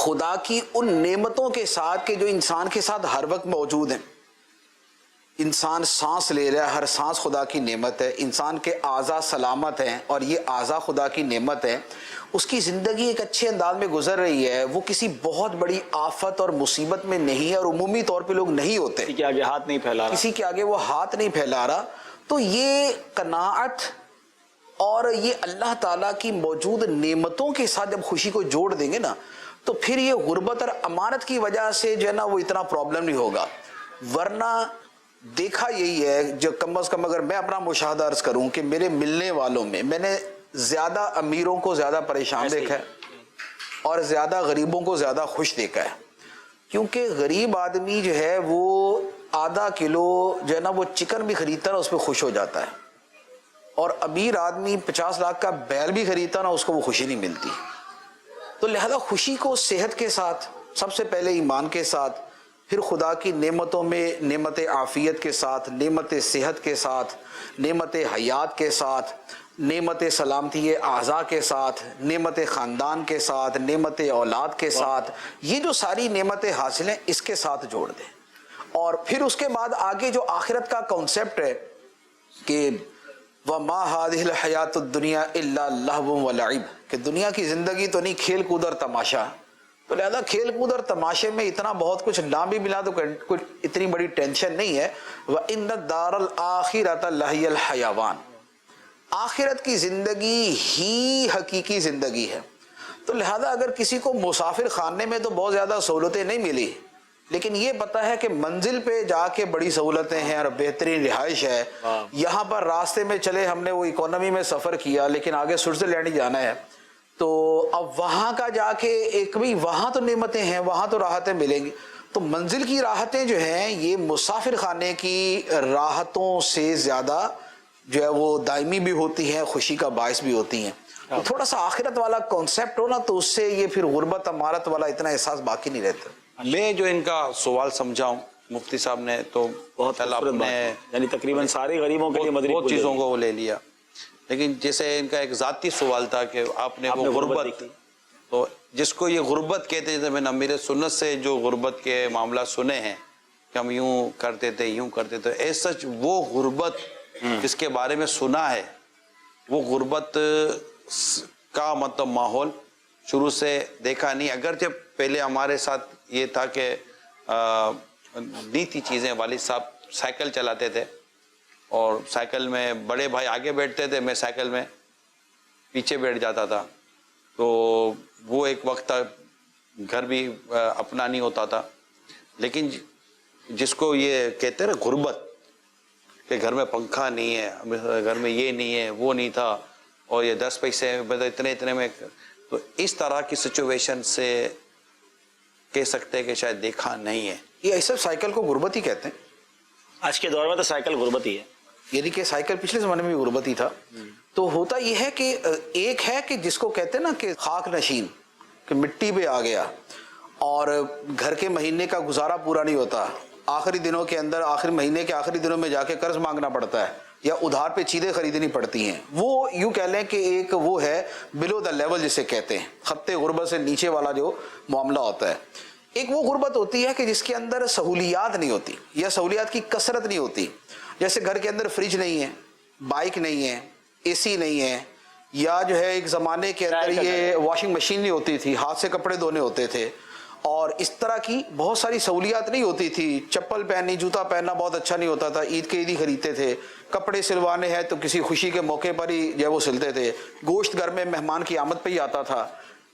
خدا کی ان نعمتوں کے ساتھ کہ جو انسان کے ساتھ ہر وقت موجود ہیں. انسان سانس لے رہا ہے، ہر سانس خدا کی نعمت ہے. انسان کے اعضاء سلامت ہیں اور یہ اعضاء خدا کی نعمت ہے. اس کی زندگی ایک اچھے انداز میں گزر رہی ہے، وہ کسی بہت بڑی آفت اور مصیبت میں نہیں ہے، اور عمومی طور پہ لوگ نہیں ہوتے، کسی کے آگے ہاتھ نہیں پھیلا رہا، کسی کے آگے وہ ہاتھ نہیں پھیلا رہا. تو یہ قناعت اور یہ اللہ تعالیٰ کی موجود نعمتوں کے ساتھ جب خوشی کو جوڑ دیں گے نا، تو پھر یہ غربت اور امانت کی وجہ سے جو ہے نا وہ اتنا پرابلم نہیں ہوگا. ورنہ دیکھا یہی ہے، جو کم از کم اگر میں اپنا مشاہدہ عرض کروں کہ میرے ملنے والوں میں نے زیادہ امیروں کو زیادہ پریشان دیکھا ہے اور زیادہ غریبوں کو زیادہ خوش دیکھا ہے. کیونکہ غریب آدمی جو ہے وہ آدھا کلو جو ہے نا وہ چکن بھی خریدتا ہے نا اس پہ خوش ہو جاتا ہے، اور امیر آدمی 50 لاکھ کا بیل بھی خریدتا نا اس کو وہ خوشی نہیں ملتی. تو لہذا خوشی کو صحت کے ساتھ، سب سے پہلے ایمان کے ساتھ، پھر خدا کی نعمتوں میں نعمت عافیت کے ساتھ، نعمت صحت کے ساتھ، نعمت حیات کے ساتھ، نعمت سلامتی اعضاء کے ساتھ، نعمت خاندان کے ساتھ، نعمت اولاد کے ساتھ، یہ جو ساری نعمتیں حاصل ہیں اس کے ساتھ جوڑ دیں. اور پھر اس کے بعد آگے جو آخرت کا کانسیپٹ ہے کہ وَمَا هَذِهِ الْحَيَاةُ الدُّنْيَا إِلَّا لَهْوٌ وَلَعِبٌ، کہ دنیا کی زندگی تو نہیں، کھیل کود اور تماشا. تو لہذا کھیل کود اور تماشے میں اتنا بہت کچھ نہ بھی ملا تو کوئی اتنی بڑی ٹینشن نہیں ہے. وَإِنَّ الدَّارَ الْآخِرَةَ لَهِيَ الْحَيَوَانُ، آخرت کی زندگی ہی حقیقی زندگی ہے. تو لہذا اگر کسی کو مسافر خانے میں تو بہت زیادہ سہولتیں نہیں ملی، لیکن یہ پتا ہے کہ منزل پہ جا کے بڑی سہولتیں ہیں اور بہترین رہائش ہے. یہاں پر راستے میں چلے ہم نے وہ اکانومی میں سفر کیا، لیکن آگے سوئٹزرلینڈ ہی جانا ہے، تو اب وہاں کا جا کے ایک بھی وہاں تو نعمتیں ہیں، وہاں تو راحتیں ملیں گی. تو منزل کی راحتیں جو ہیں یہ مسافر خانے کی راحتوں سے زیادہ جو ہے وہ دائمی بھی ہوتی ہیں، خوشی کا باعث بھی ہوتی ہیں. تو تھوڑا سا آخرت والا کانسیپٹ ہو نا تو اس سے یہ پھر غربت امارت والا اتنا احساس باقی نہیں رہتا. میں جو ان کا سوال سمجھاؤں مفتی صاحب نے تو بہت یعنی تقریباً سارے غریبوں کے لیے بہت چیزوں کو وہ لے لیا. لیکن جیسے ان کا ایک ذاتی سوال تھا کہ آپ نے وہ غربت، تو جس کو یہ غربت کہتے ہیں، جیسے میں نے امیر سنت سے جو غربت کے معاملات سنے ہیں کہ ہم یوں کرتے تھے یوں کرتے تھے، ایس سچ وہ غربت جس کے بارے میں سنا ہے، وہ غربت کا مطلب ماحول شروع سے دیکھا نہیں. اگرچہ پہلے ہمارے ساتھ یہ تھا کہ نہیں تھی چیزیں، والد صاحب سائیکل چلاتے تھے اور سائیکل میں بڑے بھائی آگے بیٹھتے تھے، میں سائیکل میں پیچھے بیٹھ جاتا تھا. تو وہ ایک وقت تھا، گھر بھی اپنا نہیں ہوتا تھا. لیکن جس کو یہ کہتے ہیں نا غربت، کہ گھر میں پنکھا نہیں ہے، گھر میں یہ نہیں ہے، وہ نہیں تھا، اور یہ 10 پیسے اتنے میں، تو اس طرح کی سچویشن سے کہہ سکتے ہیں کہ شاید دیکھا نہیں ہے. یہ ایسا سائیکل کو غربت ہی کہتے ہیں. آج کے دور میں تو سائیکل غربت ہی ہے. یعنی کہ سائیکل پچھلے زمانے میں بھی غربت ہی تھا. تو ہوتا یہ ہے کہ ایک ہے کہ جس کو کہتے ہیں نا کہ خاک نشین، کہ مٹی پہ آ گیا اور گھر کے مہینے کا گزارا پورا نہیں ہوتا، آخری دنوں کے اندر، آخری مہینے کے آخری دنوں میں جا کے قرض مانگنا پڑتا ہے یا ادھار پہ چیزیں خریدنی پڑتی ہیں. وہ یوں کہہ لیں کہ ایک وہ ہے بلو دا لیول جسے کہتے ہیں، خط غربت سے نیچے والا جو معاملہ ہوتا ہے. ایک وہ غربت ہوتی ہے کہ جس کے اندر سہولیات نہیں ہوتی یا سہولیات کی کثرت نہیں ہوتی. جیسے گھر کے اندر فریج نہیں ہے، بائک نہیں ہے، اے سی نہیں ہے، یا جو ہے ایک زمانے کے اندر یہ واشنگ مشین نہیں ہوتی تھی، ہاتھ سے کپڑے دھونے ہوتے تھے، اور اس طرح کی بہت ساری سہولیات نہیں ہوتی تھی. چپل پہننی، جوتا پہننا بہت اچھا نہیں ہوتا تھا، عید کے عید ہی خریدتے تھے. کپڑے سلوانے ہیں تو کسی خوشی کے موقع پر ہی جو ہے وہ سلتے تھے. گوشت گھر میں مہمان کی آمد پہ ہی آتا تھا.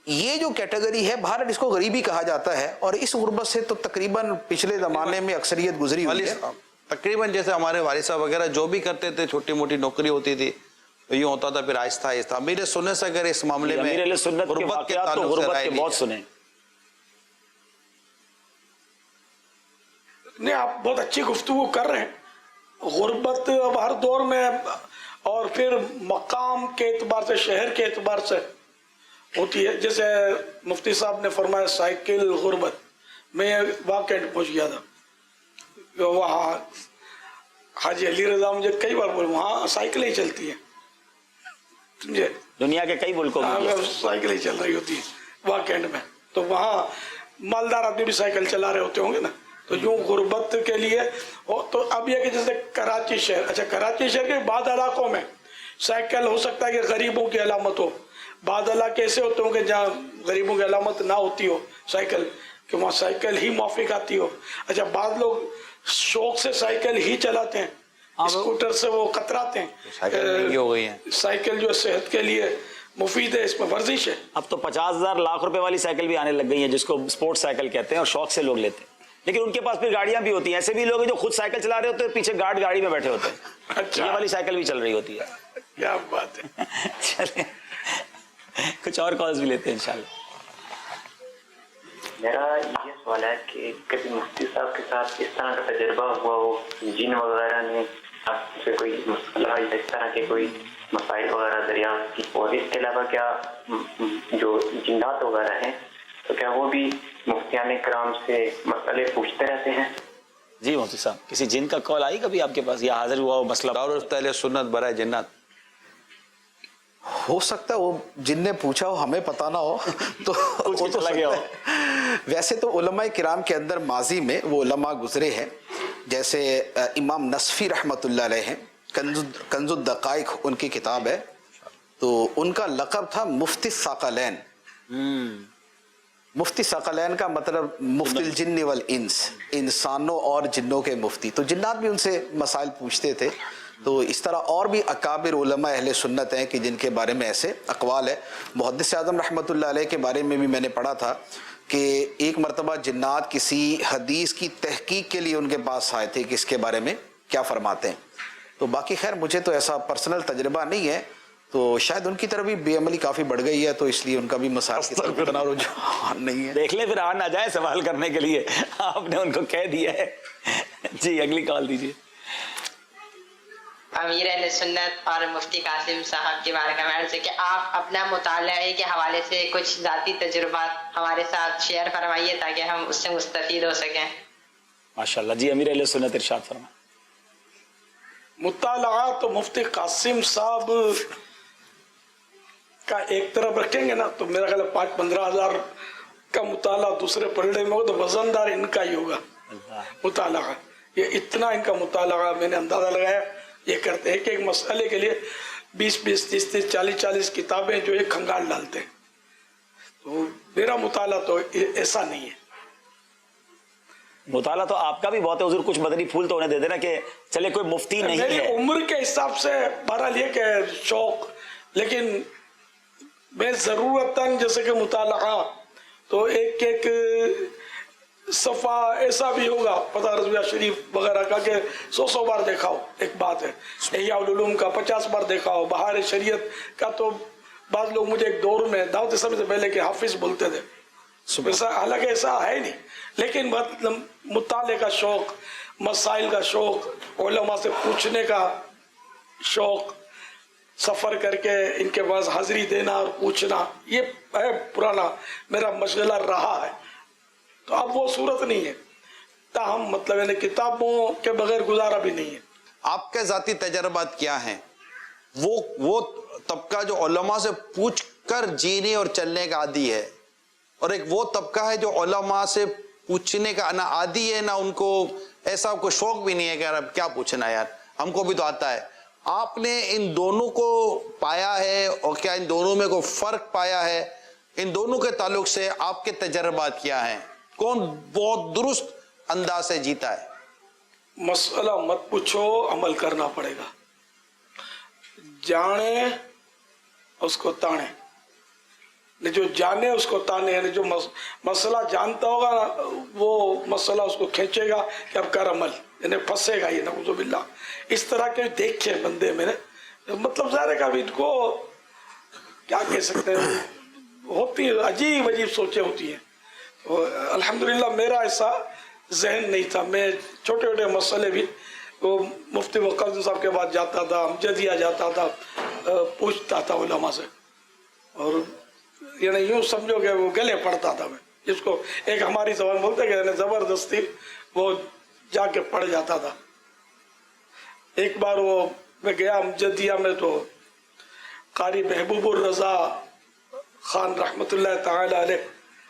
یہ جو کیٹیگری ہے بھارت، اس کو غریبی کہا جاتا ہے، اور اس غربت سے تو تقریباً پچھلے زمانے میں اکثریت گزری ہوئی ہے. تقریباً جیسے ہمارے والد صاحب وغیرہ جو بھی کرتے تھے، چھوٹی موٹی نوکری ہوتی تھی، تو یوں ہوتا تھا. پھر آہستہ آہستہ امیر سنت سے اگر اس معاملے میں غربت کے بہت سنے. نہیں، آپ بہت اچھی گفتگو کر رہے ہیں. غربت اب ہر دور میں، اور پھر مقام کے اعتبار سے، شہر کے اعتبار سے ہوتی ہے. جیسے مفتی صاحب نے فرمایا سائیکل غربت، میں واقعہ پہنچ گیا تھا وہاں، حاجی علی رضا مجھے کئی بار بولے وہاں سائیکلیں ہی چلتی ہیں، سمجھے، دنیا کے کئی ملکوں میں سائیکل ہی چل رہی ہوتی ہے واقعہ میں. تو وہاں مالدار آدمی بھی سائیکل چلا رہے ہوتے ہوں گے نا. تو یوں غربت کے لیے تو اب یہ کہ جیسے کراچی شہر، اچھا کراچی شہر کے بعض علاقوں میں سائیکل ہو سکتا ہے کہ غریبوں کی علامت ہو، بعض علاقے ایسے ہوتے ہوں کہ جہاں غریبوں کی علامت نہ ہوتی ہو سائیکل، کہ وہاں سائیکل ہی موافق آتی ہو. اچھا بعض لوگ شوق سے سائیکل ہی چلاتے ہیں، اسکوٹر سے وہ کتراتے ہیں. سائیکل جو صحت کے لیے مفید ہے، اس میں ورزش ہے. اب تو 50,000 لاکھ روپے والی سائیکل بھی آنے لگ گئی ہیں جس کو سپورٹ سائیکل کہتے ہیں، اور شوق سے لوگ لیتے ہیں. لیکن ان کے پاس پھر گاڑیاں بھی ہوتی ہیں. ایسے بھی لوگ ہیں جو خود سائیکل چلا رہے ہوتے ہیں، پیچھے گارڈ گاڑی میں بیٹھے ہوتے ہیں. اچھا، یہ والی سائیکل بھی چل رہی ہوتی ہے. کیا بات ہے. چلیں کچھ اور کالز بھی لیتے ہیں انشاءاللہ. میرا یہ سوال ہے کہ کبھی مفتی صاحب کے ساتھ اس طرح کا تجربہ ہوا ہو، جن وغیرہ نے آپ سے کوئی مسئلہ یا اس طرح کے کوئی مسائل وغیرہ دریافت کی، اور اس کے علاوہ کیا جو جنات وغیرہ ہیں تو کیا وہ بھی مفتیان کرام سے مسئلے پوچھتے رہتے ہیں؟ جی مفتی صاحب، کسی جن کا کال آئی کبھی آپ کے پاس یا حاضر ہوا ہو مسئلہ؟ اہل سنت برائے جنات ہو سکتا ہے وہ جن نے پوچھا ہو ہمیں پتہ نہ ہو تو وہ تو لگے ہو. ویسے تو علماء کرام کے اندر ماضی میں وہ علماء گزرے ہیں، جیسے امام نصفی رحمۃ اللہ علیہ ہیں، کنز الدقائق ان کی کتاب ہے، تو ان کا لقب تھا مفتی الثقلین. مفتی ثقلین کا مطلب مفتی الجن والانس، انسانوں اور جنوں کے مفتی. تو جنات بھی ان سے مسائل پوچھتے تھے. تو اس طرح اور بھی اکابر علماء اہل سنت ہیں کہ جن کے بارے میں ایسے اقوال ہے. محدث اعظم رحمۃ اللہ علیہ کے بارے میں بھی میں نے پڑھا تھا کہ ایک مرتبہ جنات کسی حدیث کی تحقیق کے لیے ان کے پاس آئے تھے کہ اس کے بارے میں کیا فرماتے ہیں. تو باقی خیر مجھے تو ایسا پرسنل تجربہ نہیں ہے، تو شاید ان کی طرف بھی بے عملی کافی بڑھ گئی ہے، تو اس لیے ان کا بھی مسائل کی طرف اتنا رجحان نہیں ہے. دیکھ لیں پھر آ نہ جائے سوال کرنے کے لیے، آپ نے ان کو کہہ دیا ہے. جی اگلی کال دیجیے. امیر اہل سنت اور مفتی قاسم صاحب کی بارگاہ میں عرض ہے کہ آپ اپنا مطالعے کے حوالے سے کچھ ذاتی تجربات ہمارے ساتھ شیئر فرمائیے تاکہ ہم اس سے مستفید ہو سکیں. ماشاءاللہ. جی امیر اہل سنت ارشاد فرمائیں. مطالعہ تو مفتی قاسم صاحب کا ایک طرف رکھیں گے نا تو میرا خیال ہے 5-15 ہزار کا مطالعہ دوسرے پلڑے میں ہوگا تو وزندار ان کا ہی ہوگا مطالعہ. یہ اتنا ان کا مطالعہ میں نے اندازہ لگایا. یہ کرتے ہیں کہ ایک مسئلے کے لیے 20-20, 30-30, 40-40 کتابیں جو ایک کھنگال ڈالتے ہیں. تو میرا مطالعہ تو ایسا نہیں ہے. مطالعہ تو آپ کا بھی بہت ہے حضور، کچھ مدنی پھول تو انہیں دے دینا کہ چلے کوئی مفتی نہیں ہے. میری عمر کے حساب سے بہرحال یہ کہ شوق، لیکن میں ضرورتاً جیسے کہ مطالعہ تو ایک ایک صفحہ ایسا بھی ہوگا پتہ رضویہ شریف وغیرہ کا کہ 100 بار دیکھا ہو، ایک بات ہے. احیاء العلوم کا 50 بار دیکھا ہو. بہار شریعت کا تو بعض لوگ مجھے ایک دور میں دعوت اسلامی سے پہلے کہ حافظ بولتے تھے، حالانکہ ایسا ہے نہیں. لیکن مطالعے کا شوق، مسائل کا شوق، علماء سے پوچھنے کا شوق، سفر کر کے ان کے پاس حاضری دینا اور پوچھنا، یہ ہے پرانا میرا مشغلہ رہا ہے. تو اب وہ صورت نہیں ہے، تاہم مطلب یعنی کتابوں کے بغیر گزارا بھی نہیں ہے. آپ کے ذاتی تجربات کیا ہیں؟ وہ طبقہ جو علماء سے پوچھ کر جینے اور چلنے کا عادی ہے، اور ایک وہ طبقہ ہے جو علماء سے پوچھنے کا نہ عادی ہے نہ ان کو ایسا کوئی شوق بھی نہیں ہے کہ یار اب کیا پوچھنا یار، ہم کو بھی تو آتا ہے. آپ نے ان دونوں کو پایا ہے اور کیا ان دونوں میں کوئی فرق پایا ہے؟ ان دونوں کے تعلق سے آپ کے تجربات کیا ہیں؟ کون بہت درست انداز سے جیتا ہے؟ مسئلہ مت پوچھو، عمل کرنا پڑے گا. جانے اس کو تانے، جو جانے اس کو تانے. یعنی جو مسئلہ جانتا ہوگا وہ مسئلہ اس کو کھینچے گا کہ اب کر عمل، یعنی پھنسے گا. یہ نعوذ باللہ اس طرح کے دیکھے بندے میں نے، مطلب ظاہر ہے کہ ابھی ان کو کیا کہہ سکتے ہیں، ہوتی عجیب عجیب سوچیں ہوتی ہیں. الحمدللہ میرا ایسا ذہن نہیں تھا. میں چھوٹے چھوٹے مسئلے بھی وہ مفتی وقاص صاحب کے بعد جاتا تھا، امجدیہ جاتا تھا، پوچھتا تھا علماء سے، اور یعنی یوں سمجھو کہ وہ گلے پڑتا تھا. میں جس کو ایک ہماری زبان بولتے کہ زبردستی وہ جا کے پڑ جاتا تھا. ایک بار وہ میں گیا امجدیہ میں تو قاری محبوب الرضا خان رحمت اللہ تعالی علیہ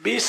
20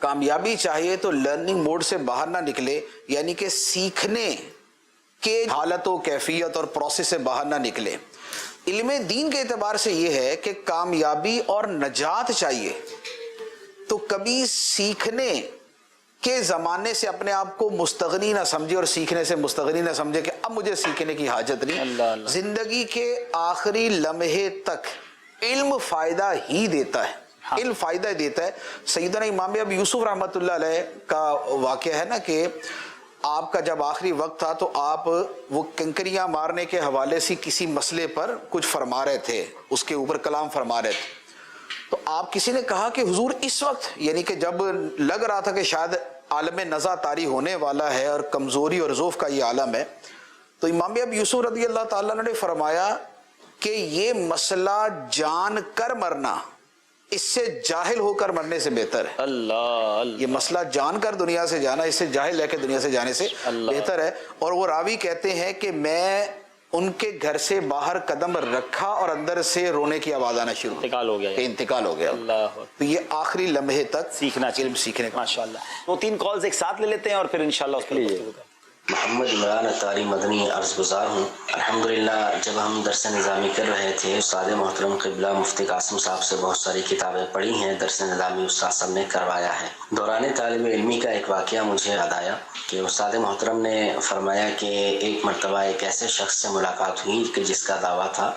کامیابی چاہیے تو لرننگ موڈ سے باہر نہ نکلے، یعنی کہ سیکھنے کے حالت و کیفیت اور پروسیس سے باہر نہ نکلے۔ علم دین کے اعتبار سے یہ ہے کہ کامیابی اور نجات چاہیے تو کبھی سیکھنے کے زمانے سے اپنے آپ کو مستغنی نہ سمجھے اور سیکھنے سے مستغنی نہ سمجھے کہ اب مجھے سیکھنے کی حاجت نہیں۔ زندگی کے آخری لمحے تک علم فائدہ ہی دیتا ہے، علم فائدہ دیتا ہے۔ سیدنا امام ابو یوسف رحمۃ اللہ علیہ کا واقعہ ہے نا کہ آپ کا جب آخری وقت تھا تو آپ وہ کنکریاں مارنے کے حوالے سے کسی مسئلے پر کچھ فرما رہے تھے، اس کے اوپر کلام فرما رہے تھے، تو آپ کسی نے کہا کہ حضور اس وقت، یعنی کہ جب لگ رہا تھا کہ شاید عالم نزا طاری ہونے والا ہے اور کمزوری اور ضعف کا یہ عالم ہے، تو امام ابو یوسف رضی اللہ تعالیٰ نے فرمایا کہ یہ مسئلہ جان کر مرنا اس سے جاہل ہو کر مرنے سے بہتر ہے۔ یہ مسئلہ جان کر دنیا سے جانا اس سے جاہل ہے کہ دنیا سے جانے سے بہتر ہے۔ اور وہ راوی کہتے ہیں کہ میں ان کے گھر سے باہر قدم رکھا اور اندر سے رونے کی آواز آنا شروع، انتقال ہو گیا، انتقال ہو گیا۔ تو یہ آخری لمحے تک سیکھنا چاہیے، علم سیکھنے کا۔ ماشاءاللہ۔ وہ 3 کالز ایک ساتھ لے لیتے ہیں اور پھر انشاءاللہ اس پر گفتگو کریں۔ محمد عمران اتاری مدنی عرض گزار ہوں۔ الحمدللہ جب ہم درس نظامی کر رہے تھے، استاد محترم قبلہ مفتی قاسم صاحب سے بہت ساری کتابیں پڑھی ہیں، درس نظامی استاد صاحب نے کروایا ہے۔ دوران طالب علمی کا ایک واقعہ مجھے یاد آیا کہ استاد محترم نے فرمایا کہ ایک مرتبہ ایک ایسے شخص سے ملاقات ہوئی کہ جس کا دعویٰ تھا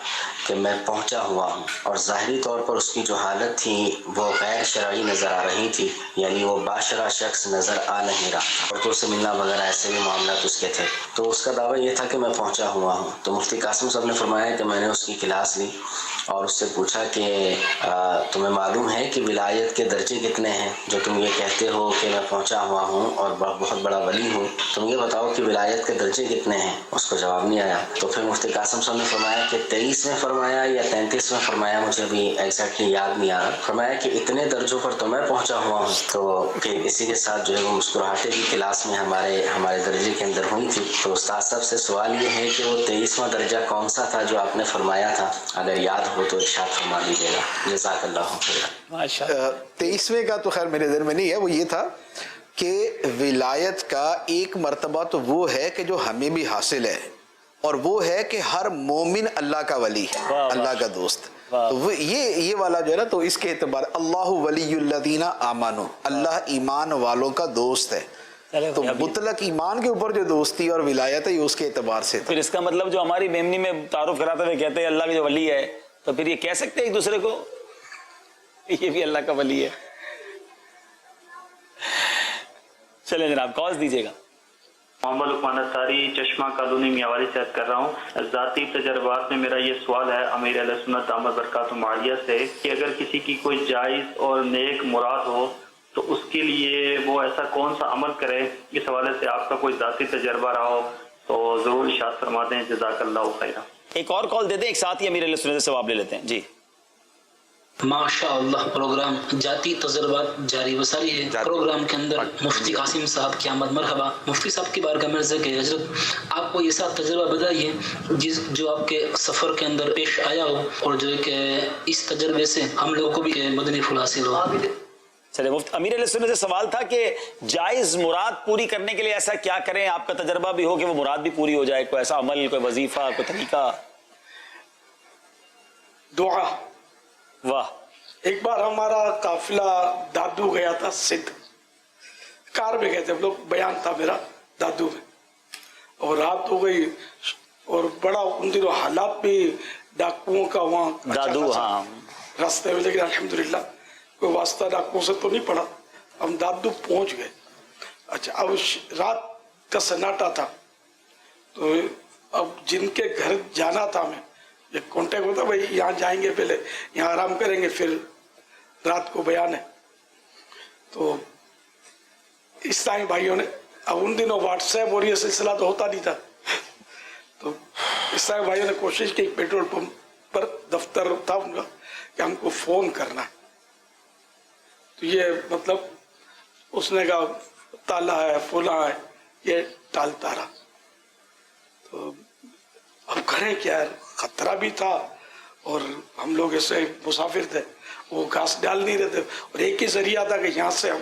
کہ میں پہنچا ہوا ہوں، اور ظاہری طور پر اس کی جو حالت تھی وہ غیر شرعی نظر آ رہی تھی، یعنی وہ باشرہ شخص نظر آ نہیں رہا، عورتوں سے ملنا وغیرہ ایسے بھی معاملات اس کے تھے۔ تو اس کا دعویٰ یہ تھا کہ میں پہنچا ہوا ہوں۔ تو مفتی قاسم صاحب نے فرمایا کہ میں نے اس کی کلاس لی اور اس سے پوچھا کہ تمہیں معلوم ہے کہ ولایت کے درجے کتنے ہیں جو تم یہ کہتے ہو کہ میں پہنچا ہوا ہوں اور بہت بڑا ولی ہوں، تم یہ بتاؤ کہ ولایت کے درجے کتنے ہیں؟ اس کو جواب نہیں آیا۔ تو پھر مفتی قاسم صاحب نے فرمایا کہ 23 میں فرمایا یا 33 میں فرمایا، مجھے ابھی ایگزیکٹلی یاد نہیں آ رہا، فرمایا کہ اتنے درجوں پر تو میں پہنچا ہوا ہوں۔ تو پھر اسی کے ساتھ جو ہے وہ مسکراہٹیں بھی کلاس میں ہمارے درجے کے اندر ہوئی تھی۔ تو استاد صاحب سے سوال یہ ہے کہ وہ 23واں درجہ کون سا تھا جو آپ نے فرمایا تھا؟ اگر یاد ہو تو ارشاد فرما دیجیے گا، جزاک اللہ خیر۔ 23ویں کا تو خیر میرے ذہن میں نہیں ہے، وہ یہ تھا کہ ولایت کا ایک مرتبہ تو وہ ہے کہ جو ہمیں بھی حاصل ہے، اور وہ ہے کہ ہر مومن اللہ کا ولی ہے، اللہ کا دوست۔ تو یہ والا جو ہے نا، تو اس کے اعتبار اللہ ولی الذین آمنوا، اللہ ایمان والوں کا دوست ہے۔ تو مطلق ایمان کے اوپر جو دوستی اور ولایت ہے یہ اس کے اعتبار سے تھا۔ پھر اس کا مطلب جو ہماری میمنی میں تعارف کراتے ہوئے کہتے ہیں اللہ کا جو ولی ہے، تو پھر یہ کہہ سکتے ہیں ایک دوسرے کو یہ بھی اللہ کا ولی ہے؟ چلیں جناب کالز دیجیے گا۔ محمد لقمان اتاری چشمہ کالونی میاوالی سے عرض کر رہا ہوں۔ ذاتی تجربات میں میرا یہ سوال ہے امیر اہل سنت دامت برکاتہم عالیہ سے کہ اگر کسی کی کوئی جائز اور نیک مراد ہو تو اس کے لیے وہ ایسا کون سا عمل کرے؟ اس حوالے سے آپ کا کوئی ذاتی تجربہ رہا ہو تو ضرور ارشاد فرما دیں، جزاک اللہ خیرہ۔ ایک اور کال دے دیں، ایک ساتھ ہی امیر علیہ سنت سے ثواب لے لیتے ہیں۔ جی ماشاء اللہ، پروگرام جاتی تجربات جاری و ساری ہے۔ پروگرام کے اندر مفتی قاسم صاحب کی آمد مرحبا۔ مفتی صاحب کی بارگاہ میں عرض ہے کہ حضرت آپ کو یہ ساتھ تجربہ بتائیے جو آپ کے سفر کے اندر پیش آیا ہو، اور جو ہے کہ اس تجربے سے ہم لوگوں کو بھی مدنی پھول حاصل ہو۔ چلے مفتی امیر علیہ سنت سے سوال تھا کہ جائز مراد پوری کرنے کے لیے ایسا کیا کریں آپ کا تجربہ بھی ہو کہ وہ مراد بھی پوری ہو جائے، کوئی ایسا عمل، کوئی وظیفہ، کوئی طریقہ؟ دعا۔ واہ۔ ایک بار ہمارا قافلہ دادو گیا تھا سندھ، کار میں گئے تھے ہم لوگ، بیان تھا میرا دادو میں، اور رات ہو گئی اور بڑا ان دنوں حالات بھی ڈاکوؤں کا وہاں دادو ہاں راستے میں، لیکن الحمدللہ کوئی واسطہ ڈاکوؤں سے تو نہیں پڑا، ہم دادو پہنچ گئے۔ اچھا اب رات کا سناٹا تھا، تو اب جن کے گھر جانا تھا ہمیں ایک کانٹیکٹ ہوتا بھائی یہاں جائیں گے، پہلے یہاں آرام کریں گے، پھر رات کو بیان ہے۔ تو عیسائی بھائیوں نے، اب ان دنوں واٹس ایپ اور یہ سلسلہ تو ہوتا نہیں تھا، تو عیسائی بھائیوں نے کوشش کی پیٹرول پمپ پر دفتر تھا ان کا کہ ہم کو فون کرنا ہے، تو یہ مطلب اس نے کہا تالا ہے فلاں ہے، یہ ٹالتا رہا۔ تو اب کریں کیا، خطرہ بھی تھا اور ہم لوگ ایسے مسافر تھے، وہ گھاس ڈال نہیں رہے تھے، اور ایک ہی ذریعہ تھا کہ یہاں سے ہم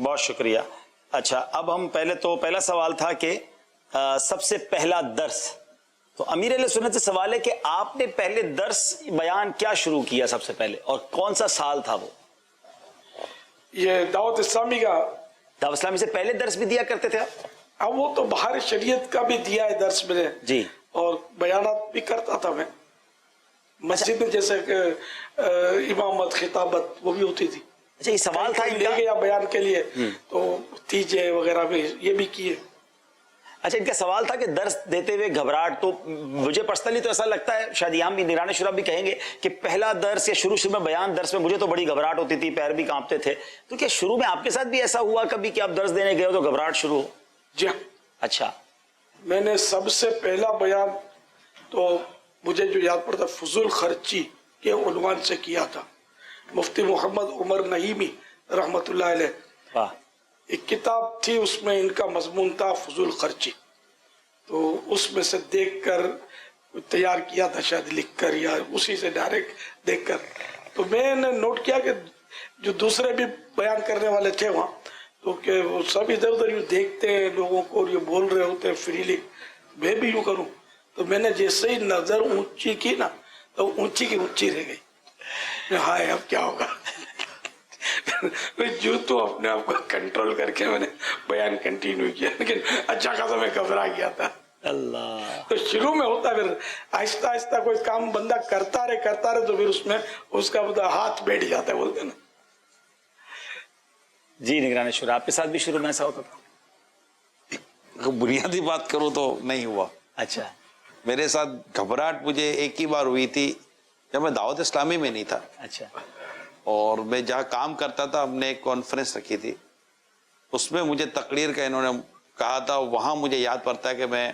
بہت شکریہ. اچھا اب ہم پہلا سوال تھا کہ سب سے پہلا درس. تو امیر اہل سنت سے سوال ہے کہ آپ نے پہلے درس بیان کیا شروع کیا سب سے پہلے اور کون سا سال تھا وہ؟ یہ دعوت اسلامی کا. دعوت اسلامی سے پہلے درس بھی دیا کرتے تھے آپ؟ اب وہ تو باہر شریعت کا بھی دیا ہے درس میں نے جی, اور بیانات بھی کرتا تھا میں مسجد میں, جیسے کہ امامت خطابت وہ بھی ہوتی تھی. اچھا یہ سوال تھا لے گیا بیان کے لیے تو تیجے وغیرہ بھی یہ بھی کیے. اچھا ان کا سوال تھا کہ درس دیتے ہوئے گھبراہٹ. تو مجھے پرسنلی تو ایسا لگتا ہے, شاید یہاں بھی نگران شورا بھی کہیں گے کہ پہلا درس یا شروع میں بیان درس میں مجھے تو بڑی گھبراہٹ ہوتی تھی, پیر بھی کانپتے تھے. تو کیا شروع میں آپ کے ساتھ بھی ایسا ہوا کبھی کہ آپ درس دینے گئے ہو تو گھبراہٹ شروع ہو؟ جی اچھا. میں نے سب سے پہلا بیان تو مجھے جو یاد پڑتا فضول خرچی کے عنوان سے کیا تھا. مفتی محمد عمر نعیمی رحمت اللہ علیہ, ایک کتاب تھی اس میں ان کا مضمون تھا فضول خرچی. تو اس میں سے دیکھ کر تیار کیا تھا شاید لکھ کر یا اسی سے ڈائریکٹ دیکھ کر. تو میں نے نوٹ کیا کہ جو دوسرے بھی بیان کرنے والے تھے وہاں تو کہ وہ سب ادھر ادھر یوں دیکھتے ہیں لوگوں کو اور یہ بول رہے ہوتے ہیں فریلی, میں بھی یوں کروں. تو میں نے جیسے ہی نظر اونچی کی نا تو اونچی کی اونچی رہ گئی. ہائے اب کیا ہوگا. جو تو اپنے آپ کو کنٹرول کر کے میں نے بیان کنٹینیو کیا, لیکن اچھا خاصا میں گھبرا گیا تھا. اللہ. تو شروع میں ہوتا پھر آہستہ آہستہ کوئی کام بندہ کرتا رہے تو پھر اس میں اس کا ہاتھ بیٹھ جاتا ہے بولتے نا. جی نگران شورا آپ کے ساتھ بھی شروع میں ایسا ہوتا تھا؟ بنیادی بات کروں تو نہیں ہوا. اچھا. میرے ساتھ گھبراہٹ مجھے ایک ہی بار ہوئی تھی جب میں دعوت اسلامی میں نہیں تھا. اچھا. اور میں جہاں کام کرتا تھا ہم نے ایک کانفرنس رکھی تھی, اس میں مجھے تقریر کا انہوں نے کہا تھا, وہاں مجھے یاد پڑتا ہے کہ میں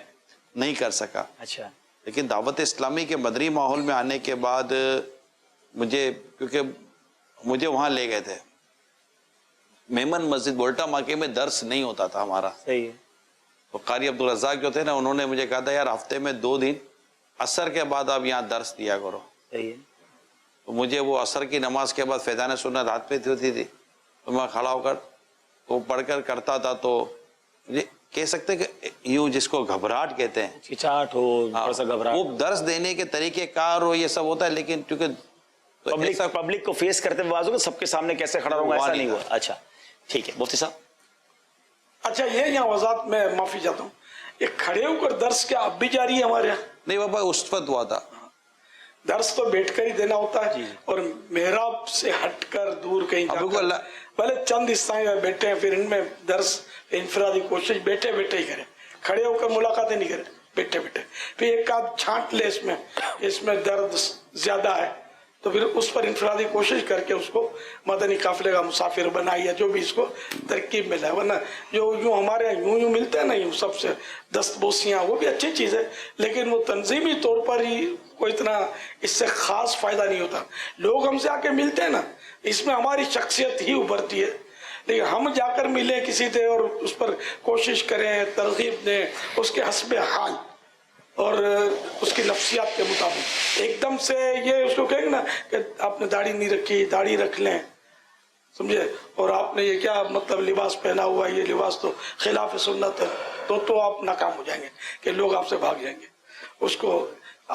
نہیں کر سکا. اچھا. لیکن دعوت اسلامی کے مدری ماحول میں آنے کے بعد مجھے, کیونکہ مجھے وہاں لے گئے تھے میمن مسجد بولٹا ماکے میں درس نہیں ہوتا تھا ہمارا. صحیح ہے. تو قاری عبدالرزاق جو تھے نا انہوں نے مجھے کہا تھا یار ہفتے میں 2 دن عصر کے بعد آپ یہاں درس دیا کرو. صحیح ہے. تو مجھے وہ عصر کی نماز کے بعد فیضان سنت ہاتھ پہ ہوتی تھی تو میں کھڑا ہو کر وہ پڑھ کر کرتا تھا. تو مجھے کہہ سکتے کہ یوں جس کو گھبراہٹ کہتے ہیں, ہچکچاہٹ ہو, تھوڑا سا گھبراہٹ, وہ درس دینے کے طریقے کار ہو یہ سب ہوتا ہے, لیکن کیونکہ پبلک کو فیس کرتے ہوئے سب کے سامنے کیسے کھڑا رہوں گا ایسا نہیں ہوا. اچھا ٹھیک ہے مفتی صاحب. اچھا یہ یہاں وضاحت میں معافی چاہتا ہوں, یہ کھڑے ہو کر درس کیا اب بھی جاری ہے ہمارے یہاں؟ نہیں بابا اس وقت ہوا تھا. درس تو بیٹھ کر ہی دینا ہوتا ہے اور محراب سے ہٹ کر دور کہیں جا کر پہلے چند حصے بیٹھے ہیں, پھر ان میں درس انفرادی کوشش بیٹھے بیٹھے ہی کریں, کھڑے ہو کر ملاقاتیں نہیں کریں, بیٹھے بیٹھے. پھر ایک آدھ چھانٹ لے اس میں درد زیادہ ہے تو پھر اس پر انفرادی کوشش کر کے اس کو مدنی قافلے کا مسافر بنائی ہے, جو بھی اس کو ترکیب ملا ہے. ورنہ جو یوں ہمارے یوں ملتے ہیں نا یوں سب سے دست بوسیاں, وہ بھی اچھی چیز ہے لیکن وہ تنظیمی طور پر ہی کوئی اتنا اس سے خاص فائدہ نہیں ہوتا. لوگ ہم سے آ کے ملتے ہیں نا اس میں ہماری شخصیت ہی ابھرتی ہے, لیکن ہم جا کر ملیں کسی سے اور اس پر کوشش کریں, ترغیب دیں اس کے حسب حال اور اس کی نفسیات کے مطابق. ایک دم سے یہ اس کو کہیں گے نا کہ آپ نے داڑھی نہیں رکھی, داڑھی رکھ لیں, سمجھے, اور آپ نے یہ کیا مطلب لباس پہنا ہوا ہے, یہ لباس تو خلاف سنت ہے, تو آپ ناکام ہو جائیں گے کہ لوگ آپ سے بھاگ جائیں گے. اس کو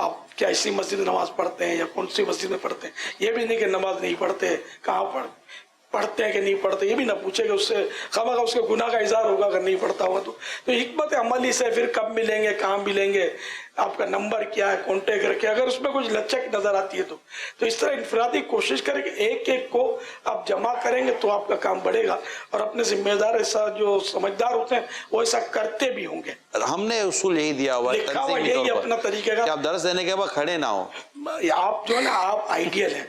آپ کیا اسی مسجد میں نماز پڑھتے ہیں یا کون سی مسجد میں پڑھتے ہیں, یہ بھی نہیں کہ نماز نہیں پڑھتے, کہاں پڑھتے ہیں کہ نہیں پڑھتے, یہ بھی نہ پوچھے کہ اس سے خواہ اس کے گناہ کا اظہار ہوگا اگر نہیں پڑھتا ہوا تو حکمت عملی سے پھر کب ملیں گے, کہاں ملیں گے, آپ کا نمبر کیا ہے, کانٹیکٹ رکھے. اگر اس میں کچھ لچک نظر آتی ہے تو اس طرح انفرادی کوشش کریں کہ ایک ایک کو آپ جمع کریں گے تو آپ کا کام بڑھے گا, اور اپنے ذمہ دار ایسا جو سمجھدار ہوتے ہیں وہ ایسا کرتے بھی ہوں گے. ہم نے اصول یہی دیا ہوا ہے, لکھا ہوا یہی اپنا طریقے کا, آپ درس دینے کے بعد کھڑے نہ ہو. آپ جو ہے نا آپ آئیڈیل ہیں.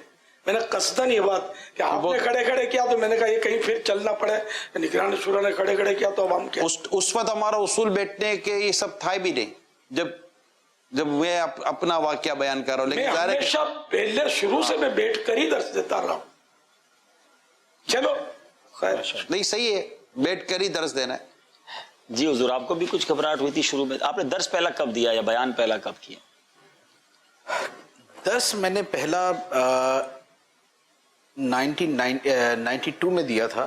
میں نے قصدن یہ بات کہ آپ نے کھڑے کھڑے کیا تو میں نے کہا یہ کہیں پھر چلنا پڑے, نگران شورا نے کھڑے کھڑے کیا تو اب ہم کیا. اس وقت ہمارا اصول بیٹھنے کے یہ سب تھا بھی نہیں جب میں اپنا واقعہ بیان کر رہا ہوں, لیکن ہمیشہ پہلے شروع سے میں بیٹھ کر ہی درس دیتا رہا ہوں. چلو خیر نہیں صحیح ہے, بیٹھ کر ہی درس دینا ہے. جی حضور آپ کو بھی کچھ گھبراہٹ ہوئی تھی شروع میں, آپ نے درس پہلا کب دیا یا بیان پہلا کب کیا؟ درس میں نے پہلا 1992 میں دیا تھا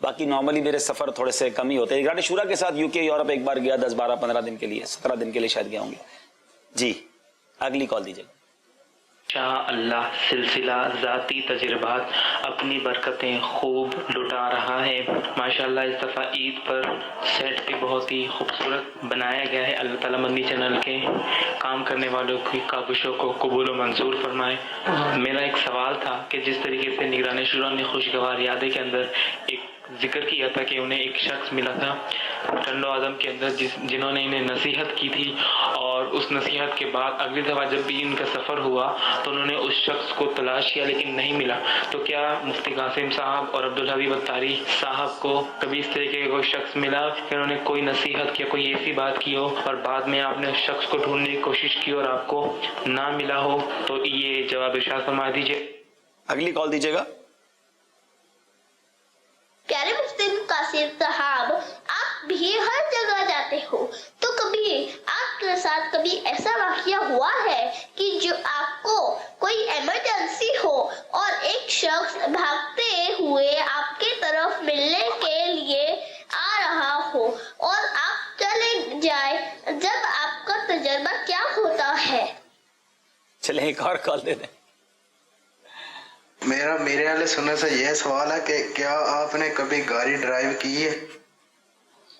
باقی نارملی میرے سفر تھوڑے سے کم ہی ہوتے ہیں. نگران شورا کے ساتھ UK یورپ ایک بار گیا 10 12 15 دن کے لیے 17 دن کے لیے شاید گیا ہوں گے. جی اگلی کال دیجیے. شاہ اللہ سلسلہ ذاتی تجربات اپنی برکتیں خوب لٹا رہا ہے. ماشاءاللہ اس دفعہ عید پر سیٹ بھی بہت ہی خوبصورت بنایا گیا ہے. اللہ تعالیٰ مدنی چینل کے کام کرنے والوں کی کاوشوں کو قبول و منظور فرمائے. میرا ایک سوال تھا کہ جس طریقے سے نگران شورا نے خوشگوار یادیں کے اندر ایک ذکر کیا تھا کہ انہیں ایک شخص ملا تھا ٹنڈو آدم کے اندر جنہوں نے انہیں نصیحت کی تھی، اور اس نصیحت کے بعد اگلی دفعہ جب بھی ان کا سفر ہوا تو انہوں نے اس شخص کو تلاش کیا لیکن نہیں ملا. تو کیا مفتی قاسم صاحب اور عبدالحبیب الطاری صاحب کو کبھی اس طریقے کا کوئی شخص ملا کہ انہوں نے کوئی نصیحت یا کوئی ایسی بات کی ہو اور بعد میں آپ نے اس شخص کو ڈھونڈنے کی کوشش کی اور آپ کو نہ ملا ہو؟ تو یہ جواب ارشاد فرما دیجیے. اگلی کال دیجیے گا. پیارے مفتی قاسم صاحب، آپ بھی ہر جگہ جاتے ہو، تو کبھی آپ کے ساتھ کبھی ایسا واقعہ ہوا ہے کہ جو آپ کو کوئی ایمرجنسی ہو اور ایک شخص بھاگتے ہوئے آپ کی طرف ملنے کے لیے آ رہا ہو اور آپ چلے جائیں، جب آپ کا تجربہ کیا ہوتا ہے؟ چلیں ایک اور کال دے دیں. میرے والے سننے سے یہ سوال ہے کہ کیا آپ نے کبھی گاڑی ڈرائیو کی ہے؟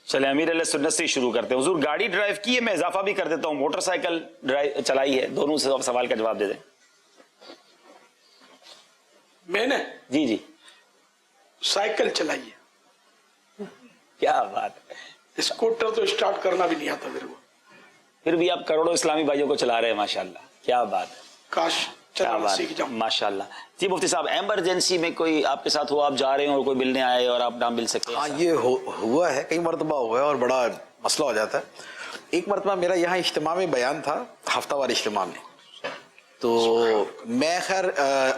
چلے امیر علیہ سنت سے شروع کرتے ہیں. حضور گاڑی ڈرائیو کی ہے؟ میں اضافہ بھی کر دیتا ہوں موٹر سائیکل ڈرائیو چلائی ہے. دونوں سے سوال کا جواب دے دیں. میں نے جی سائیکل چلائی ہے. کیا بات ہے. اسکوٹر تو اسٹارٹ کرنا بھی نہیں آتا میرے کو. پھر بھی آپ کروڑوں اسلامی بھائیوں کو چلا رہے ہیں. ماشاءاللہ کیا بات ہے. کاش سیکھ جاؤں. ماشاءاللہ. جی مفتی صاحب ایمرجنسی میں کوئی آپ کے ساتھ ہوا، آپ جا رہے ہیں اور کوئی ملنے آئے اور آپ نہ مل سکے؟ ہاں یہ ہوا ہے، کئی مرتبہ ہوا ہے اور بڑا مسئلہ ہو جاتا ہے. ایک مرتبہ میرا یہاں اجتماع میں بیان تھا، ہفتہ وار اجتماع میں، تو میں خیر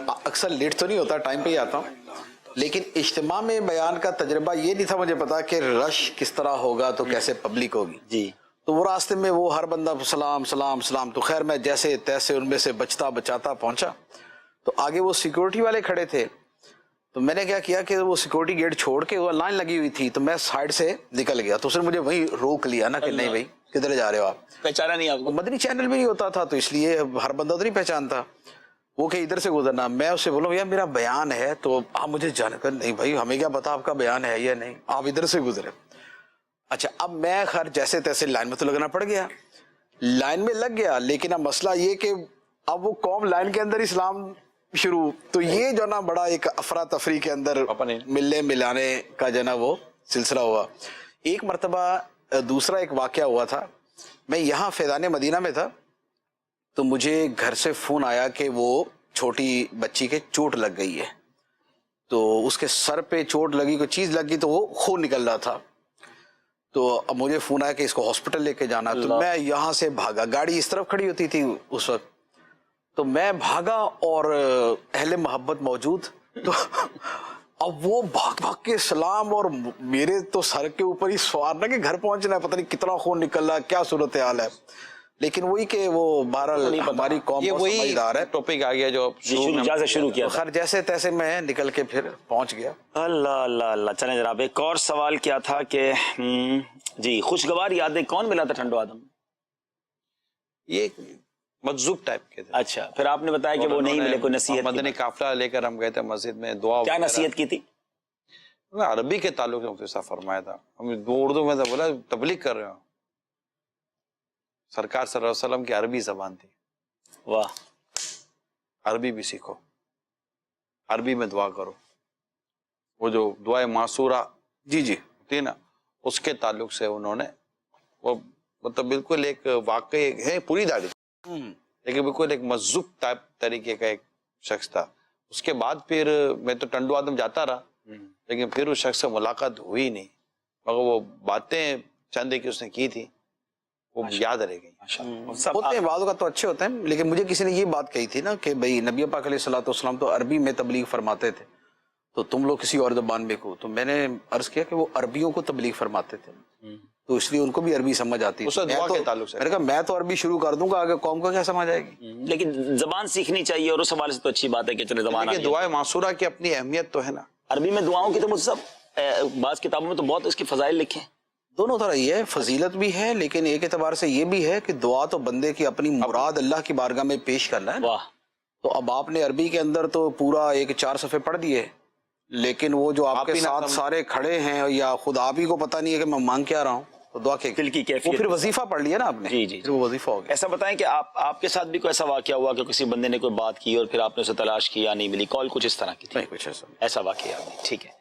اکثر لیٹ تو نہیں ہوتا، ٹائم پہ ہی آتا ہوں، لیکن اجتماع میں بیان کا تجربہ یہ نہیں تھا مجھے پتا کہ رش کس طرح ہوگا تو کیسے پبلک ہوگی. جی تو وہ راستے میں وہ ہر بندہ سلام سلام سلام، تو خیر میں جیسے تیسے ان میں سے بچتا بچاتا پہنچا. تو آگے وہ سیکورٹی والے کھڑے تھے، تو میں نے کیا کیا کہ وہ سیکورٹی گیٹ چھوڑ کے وہ لائن لگی ہوئی تھی، تو میں سائڈ سے نکل گیا. تو اس نے مجھے وہیں روک لیا نا کہ نہیں بھائی کدھر جا رہے ہو آپ؟ پہچانا نہیں آپ کو؟ مدنی چینل بھی نہیں ہوتا تھا تو اس لیے ہر بندہ تو نہیں پہچانتا. وہ کہ ادھر سے گزرنا. میں اسے بولوں یار میرا بیان ہے تو آپ مجھے جانے کر. نہیں بھائی ہمیں کیا پتا آپ کا بیان ہے یا نہیں، آپ ادھر سے گزرے. اچھا اب میں خیر جیسے تیسے لائن میں تو لگنا پڑ گیا، لائن میں لگ گیا، لیکن اب مسئلہ یہ کہ اب وہ قوم لائن کے اندر اسلام شروع، تو یہ جو نا بڑا ایک افراتفری کے اندر ملنے ملانے کا جو نا وہ سلسلہ ہوا. ایک مرتبہ دوسرا ایک واقعہ ہوا تھا، میں یہاں فیضان مدینہ میں تھا، تو مجھے گھر سے فون آیا کہ وہ چھوٹی بچی کے چوٹ لگ گئی ہے، تو اس کے سر پہ چوٹ لگی، کوئی چیز لگ گئی تو وہ خون نکل رہا تھا. تو اب مجھے فون آیا کہ اس کو ہاسپٹل لے کے جانا. تو میں یہاں سے بھاگا، گاڑی اس طرف کھڑی ہوتی تھی اس وقت، تو میں بھاگا اور اہل محبت موجود، تو اب وہ بھاگ بھاگ کے سلام، اور میرے تو سر کے اوپر ہی سوار نہ کہ گھر پہنچنا ہے، پتہ نہیں کتنا خون نکل رہا ہے، کیا صورتحال ہے. لیکن وہی کہ وہ بہرحال ہماری قوم کو سمجھدار ہے. ٹاپک آ گیا جو شروع کیا، خیر جیسے تیسے میں نکل کے پھر پہنچ گیا. اللہ اللہ اللہ. چلیں جناب ایک اور سوال کیا تھا کہ جی خوشگوار یادیں کون ملا تھا ٹنڈو آدم؟ یہ مجذوب ٹائپ کے تھے. اچھا پھر آپ نے بتایا کہ وہ نہیں ملے، کوئی نصیحت؟ مدنی قافلہ لے کر ہم گئے تھے مسجد میں، دعا. کیا نصیحت کی تھی؟ عربی کے تعلق سے مفتی صاحب فرمایا تھا. ہم اردو میں بولا تبلیغ کر رہے ہوں. سرکار صلی اللہ علیہ وسلم کی عربی زبان تھی. واہ. عربی بھی سیکھو، عربی میں دعا کرو. وہ جو دعائے معصورہ جی ہوتی ہے نا، اس کے تعلق سے انہوں نے وہ مطلب بالکل ایک واقعی ہے، پوری داڑھی لیکن بالکل ایک مجذوب ٹائپ طریقے کا ایک شخص تھا. اس کے بعد پھر میں تو ٹنڈو آدم جاتا رہا، لیکن پھر اس شخص سے ملاقات ہوئی نہیں، مگر وہ باتیں چند کی اس نے کی تھی وہ یاد رہ گئی. ہوتے ہیں بعض کا تو اچھے ہوتے ہیں، لیکن مجھے کسی نے یہ بات کہی تھی نا کہ بھائی نبی پاک علیہ الصلوۃ والسلام تو عربی میں تبلیغ فرماتے تھے، تو تم لوگ کسی اور زبان میں کو. تو میں نے عرض کیا کہ وہ عربیوں کو تبلیغ فرماتے تھے، تو اس لیے ان کو بھی عربی سمجھ آتی ہے. میں نے کہا میں تو عربی شروع کر دوں گا، آگے قوم کو کیا سمجھ آئے گی. لیکن زبان سیکھنی چاہیے، اور اس حوالے سے تو اچھی بات ہے کہ چلے زبان. دعائے معصورہ کی اپنی اہمیت تو ہے نا. عربی میں دعاؤں کی تو مجھ سب بعض کتابوں میں تو بہت اس کی فضائل لکھے ہیں. دونوں طرح یہ ہے، فضیلت بھی ہے لیکن ایک اعتبار سے یہ بھی ہے کہ دعا تو بندے کی اپنی مراد اللہ کی بارگاہ میں پیش کرنا ہے. واہ. تو اب آپ نے عربی کے اندر تو پورا 4 صفحے پڑھ دیے، لیکن وہ جو آپ کے ساتھ سارے کھڑے ہیں یا خود آپ ہی کو پتہ نہیں ہے کہ میں مانگ کیا رہا ہوں، تو دعا کے دل کی کیفیت وہ پھر وظیفہ پڑھ لیا نا آپ نے. جی جی وہ وظیفہ ہو گیا. ایسا بتائیں کہ آپ کے ساتھ بھی کوئی ایسا واقعہ ہوا کہ کسی بندے نے کوئی بات کی اور پھر آپ نے اسے تلاش کیا، نہیں ملی، کال کچھ اس طرح کی تھی؟ نہیں، کچھ ایسا واقعہ نہیں. ٹھیک ہے.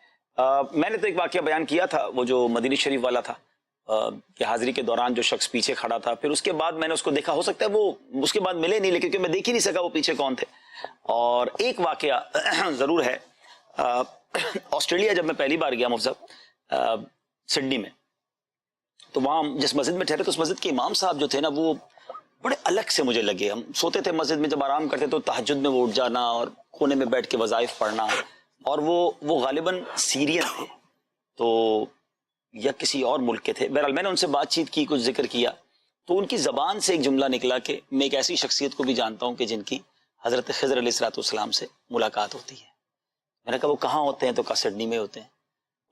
میں نے تو ایک واقعہ بیان کیا تھا، وہ جو مدینہ شریف والا تھا کہ حاضری کے دوران جو شخص پیچھے کھڑا تھا، پھر اس کے بعد میں نے اس کو دیکھا، ہو سکتا ہے وہ اس کے بعد ملے نہیں، لیکن میں دیکھ ہی نہیں سکا وہ پیچھے کون تھے. اور ایک واقعہ ضرور ہے. آسٹریلیا جب میں پہلی بار گیا مفت صاحب سڈنی میں، تو وہاں جس مسجد میں ٹھہرے تو اس مسجد کے امام صاحب جو تھے نا وہ بڑے الگ سے مجھے لگے. ہم سوتے تھے مسجد میں، جب آرام کرتے تو تہجد میں وہ اٹھ جانا اور کونے میں بیٹھ کے وظائف پڑھنا، اور وہ غالباً سیرین تھے تو یا کسی اور ملک کے تھے. بہرحال میں نے ان سے بات چیت کی، کچھ ذکر کیا، تو ان کی زبان سے ایک جملہ نکلا کہ میں ایک ایسی شخصیت کو بھی جانتا ہوں کہ جن کی حضرت خضر علیہ السلام سے ملاقات ہوتی ہے. میں نے کہا وہ کہاں ہوتے ہیں؟ تو کہا سڈنی میں ہوتے ہیں.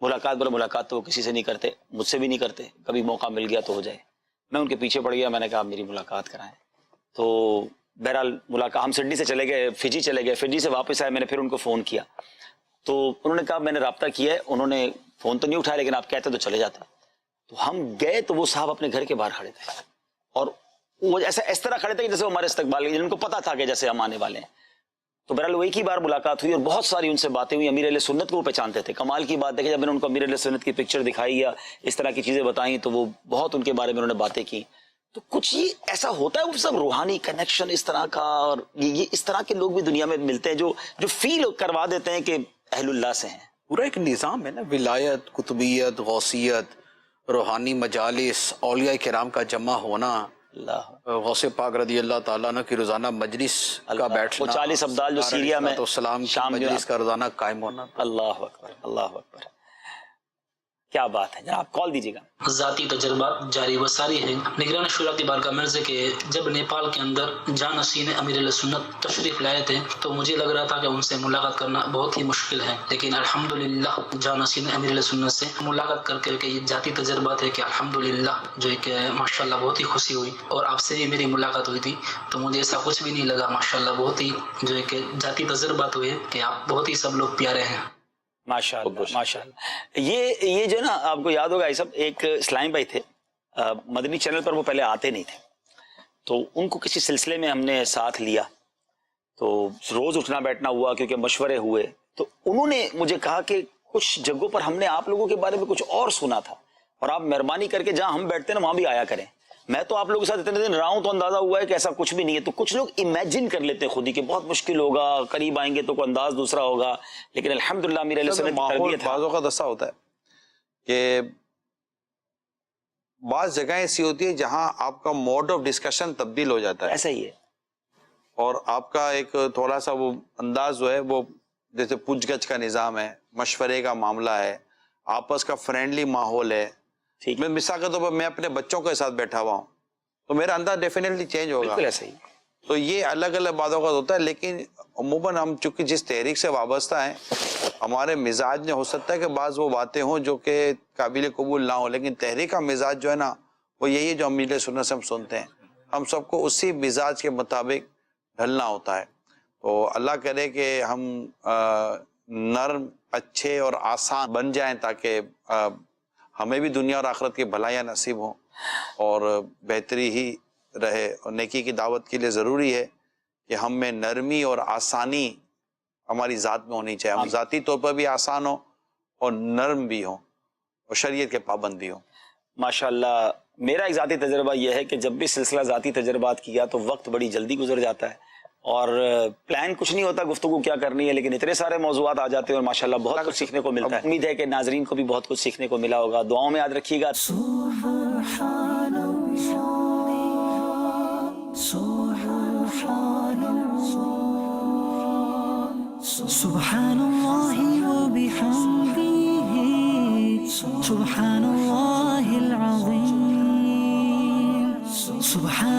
ملاقات تو وہ کسی سے نہیں کرتے، مجھ سے بھی نہیں کرتے، کبھی موقع مل گیا تو ہو جائے. میں ان کے پیچھے پڑ گیا، میں نے کہا میری ملاقات کرائیں. تو بہرحال ملاقات، ہم سڈنی سے چلے گئے، فجی چلے گئے، فجی سے واپس آئے. میں نے پھر ان کو فون کیا تو انہوں نے کہا میں نے رابطہ کیا ہے. انہوں نے فون تو نہیں اٹھایا لیکن آپ کہتے تو چلے جاتے. تو ہم گئے تو وہ صاحب اپنے گھر کے باہر کھڑے تھے اور وہ ایسا اس طرح کھڑے تھے کہ جیسے وہ ہمارے استقبال کے، جن کو پتا تھا کہ جیسے ہم آنے والے ہیں. تو بہرحال وہ ایک ہی بار ملاقات ہوئی اور بہت ساری ان سے باتیں ہوئی. امیر علیہ سنت کو وہ پہچانتے تھے. کمال کی بات ہے کہ جب میں نے ان کو امیر علیہ سنت کی پکچر دکھائی یا اس طرح کی چیزیں بتائیں تو وہ بہت ان کے بارے میں انہوں نے باتیں کی. تو کچھ یہ ایسا ہوتا ہے وہ سب روحانی کنیکشن اس طرح کا، اور یہ اس طرح کے لوگ بھی دنیا میں ملتے ہیں جو فیل کروا دیتے ہیں کہ اہل اللہ سے ہیں. پورا ایک نظام ہے نا، ولایت، قطبیت، غوثیت، روحانی مجالس، اولیاء کرام کا جمع ہونا، غوث پاک رضی اللہ تعالیٰ عنہ کی روزانہ مجلس کا بیٹھنا، وہ 40 ابدال جو سیریا میں شام مجلس کا روزانہ قائم ہونا. اللہ اکبر، اللہ اکبر، کیا بات ہے. جناب کال دیجیے گا. ذاتی تجربات جاری و ساری ہے. نگران شورا کی بارگاہ میں عرض ہے کہ جب نیپال کے اندر جانشین امیر علیہ سنت تشریف لائے تھے تو مجھے لگ رہا تھا کہ ان سے ملاقات کرنا بہت ہی مشکل ہے، لیکن الحمدللہ جانشین امیر علیہ سنت سے ملاقات کر کے یہ ذاتی تجربات ہے کہ الحمدللہ جو ہے کہ ماشاءاللہ بہت ہی خوشی ہوئی. اور آپ سے بھی میری ملاقات ہوئی تھی تو مجھے ایسا کچھ بھی نہیں لگا. ماشاءاللہ بہت ہی جو ہے کہ ذاتی تجربات ہوئے کہ آپ بہت ہی سب لوگ پیارے ہیں. ماشاءاللہ ماشاءاللہ. یہ جو نا آپ کو یاد ہوگا یہ سب، ایک اسلام بھائی تھے مدنی چینل پر، وہ پہلے آتے نہیں تھے تو ان کو کسی سلسلے میں ہم نے ساتھ لیا تو روز اٹھنا بیٹھنا ہوا کیونکہ مشورے ہوئے. تو انہوں نے مجھے کہا کہ کچھ جگہوں پر ہم نے آپ لوگوں کے بارے میں کچھ اور سنا تھا اور آپ مہربانی کر کے جہاں ہم بیٹھتے ہیں نا وہاں بھی آیا کریں. میں تو آپ لوگوں کے ساتھ اتنے دن رہا ہوں تو اندازہ ہوا ہے کہ ایسا کچھ بھی نہیں ہے. تو کچھ لوگ امیجن کر لیتے ہیں خود ہی کہ بہت مشکل ہوگا، قریب آئیں گے تو کوئی انداز دوسرا ہوگا، لیکن الحمدللہ میرے علیہ السلام کی تربیت ہے. بعض اوقات ایسا ہوتا ہے کہ بعض جگہیں ایسی ہوتی ہے جہاں آپ کا موڈ آف ڈسکشن تبدیل ہو جاتا ہے. ایسا ہی ہے. اور آپ کا ایک تھوڑا سا وہ انداز جو ہے وہ جیسے پوچھ گچھ کا نظام ہے، مشورے کا معاملہ ہے، آپس کا فرینڈلی ماحول ہے. میں مثال کے طور پر میں اپنے بچوں کے ساتھ بیٹھا ہوا ہوں تو میرا انداز ڈیفینیٹلی چینج ہوگا. بالکل ایسا ہی. تو یہ الگ الگ باتوں کا ہوتا ہے، لیکن عموماً ہم چونکہ جس تحریک سے وابستہ ہیں ہمارے مزاج میں ہو سکتا ہے کہ بعض وہ باتیں ہوں جو کہ قابل قبول نہ ہو، لیکن تحریک کا مزاج جو ہے نا وہ یہی ہے جو امیر سنت سے ہم سنتے ہیں. ہم سب کو اسی مزاج کے مطابق ڈھلنا ہوتا ہے. تو اللہ کرے کہ ہم نرم، اچھے اور آسان بن جائیں تاکہ ہمیں بھی دنیا اور آخرت کی بھلائیاں نصیب ہوں اور بہتری ہی رہے. اور نیکی کی دعوت کے لیے ضروری ہے کہ ہم میں نرمی اور آسانی ہماری ذات میں ہونی چاہیے. ہم ذاتی طور پر بھی آسان ہوں اور نرم بھی ہوں اور شریعت کے پابند بھی ہوں. ماشاءاللہ میرا ایک ذاتی تجربہ یہ ہے کہ جب بھی سلسلہ ذاتی تجربات کیا تو وقت بڑی جلدی گزر جاتا ہے اور پلان کچھ نہیں ہوتا گفتگو کیا کرنی ہے، لیکن اتنے سارے موضوعات آ جاتے ہیں اور ماشاءاللہ بہت کچھ سیکھنے کو ملتا ہے. امید ہے کہ ناظرین کو بھی بہت کچھ سیکھنے کو ملا ہوگا. دعاؤں میں یاد رکھیے گا. سبحان اللہ و بحمدہ سبحان اللہ العظیم سبحان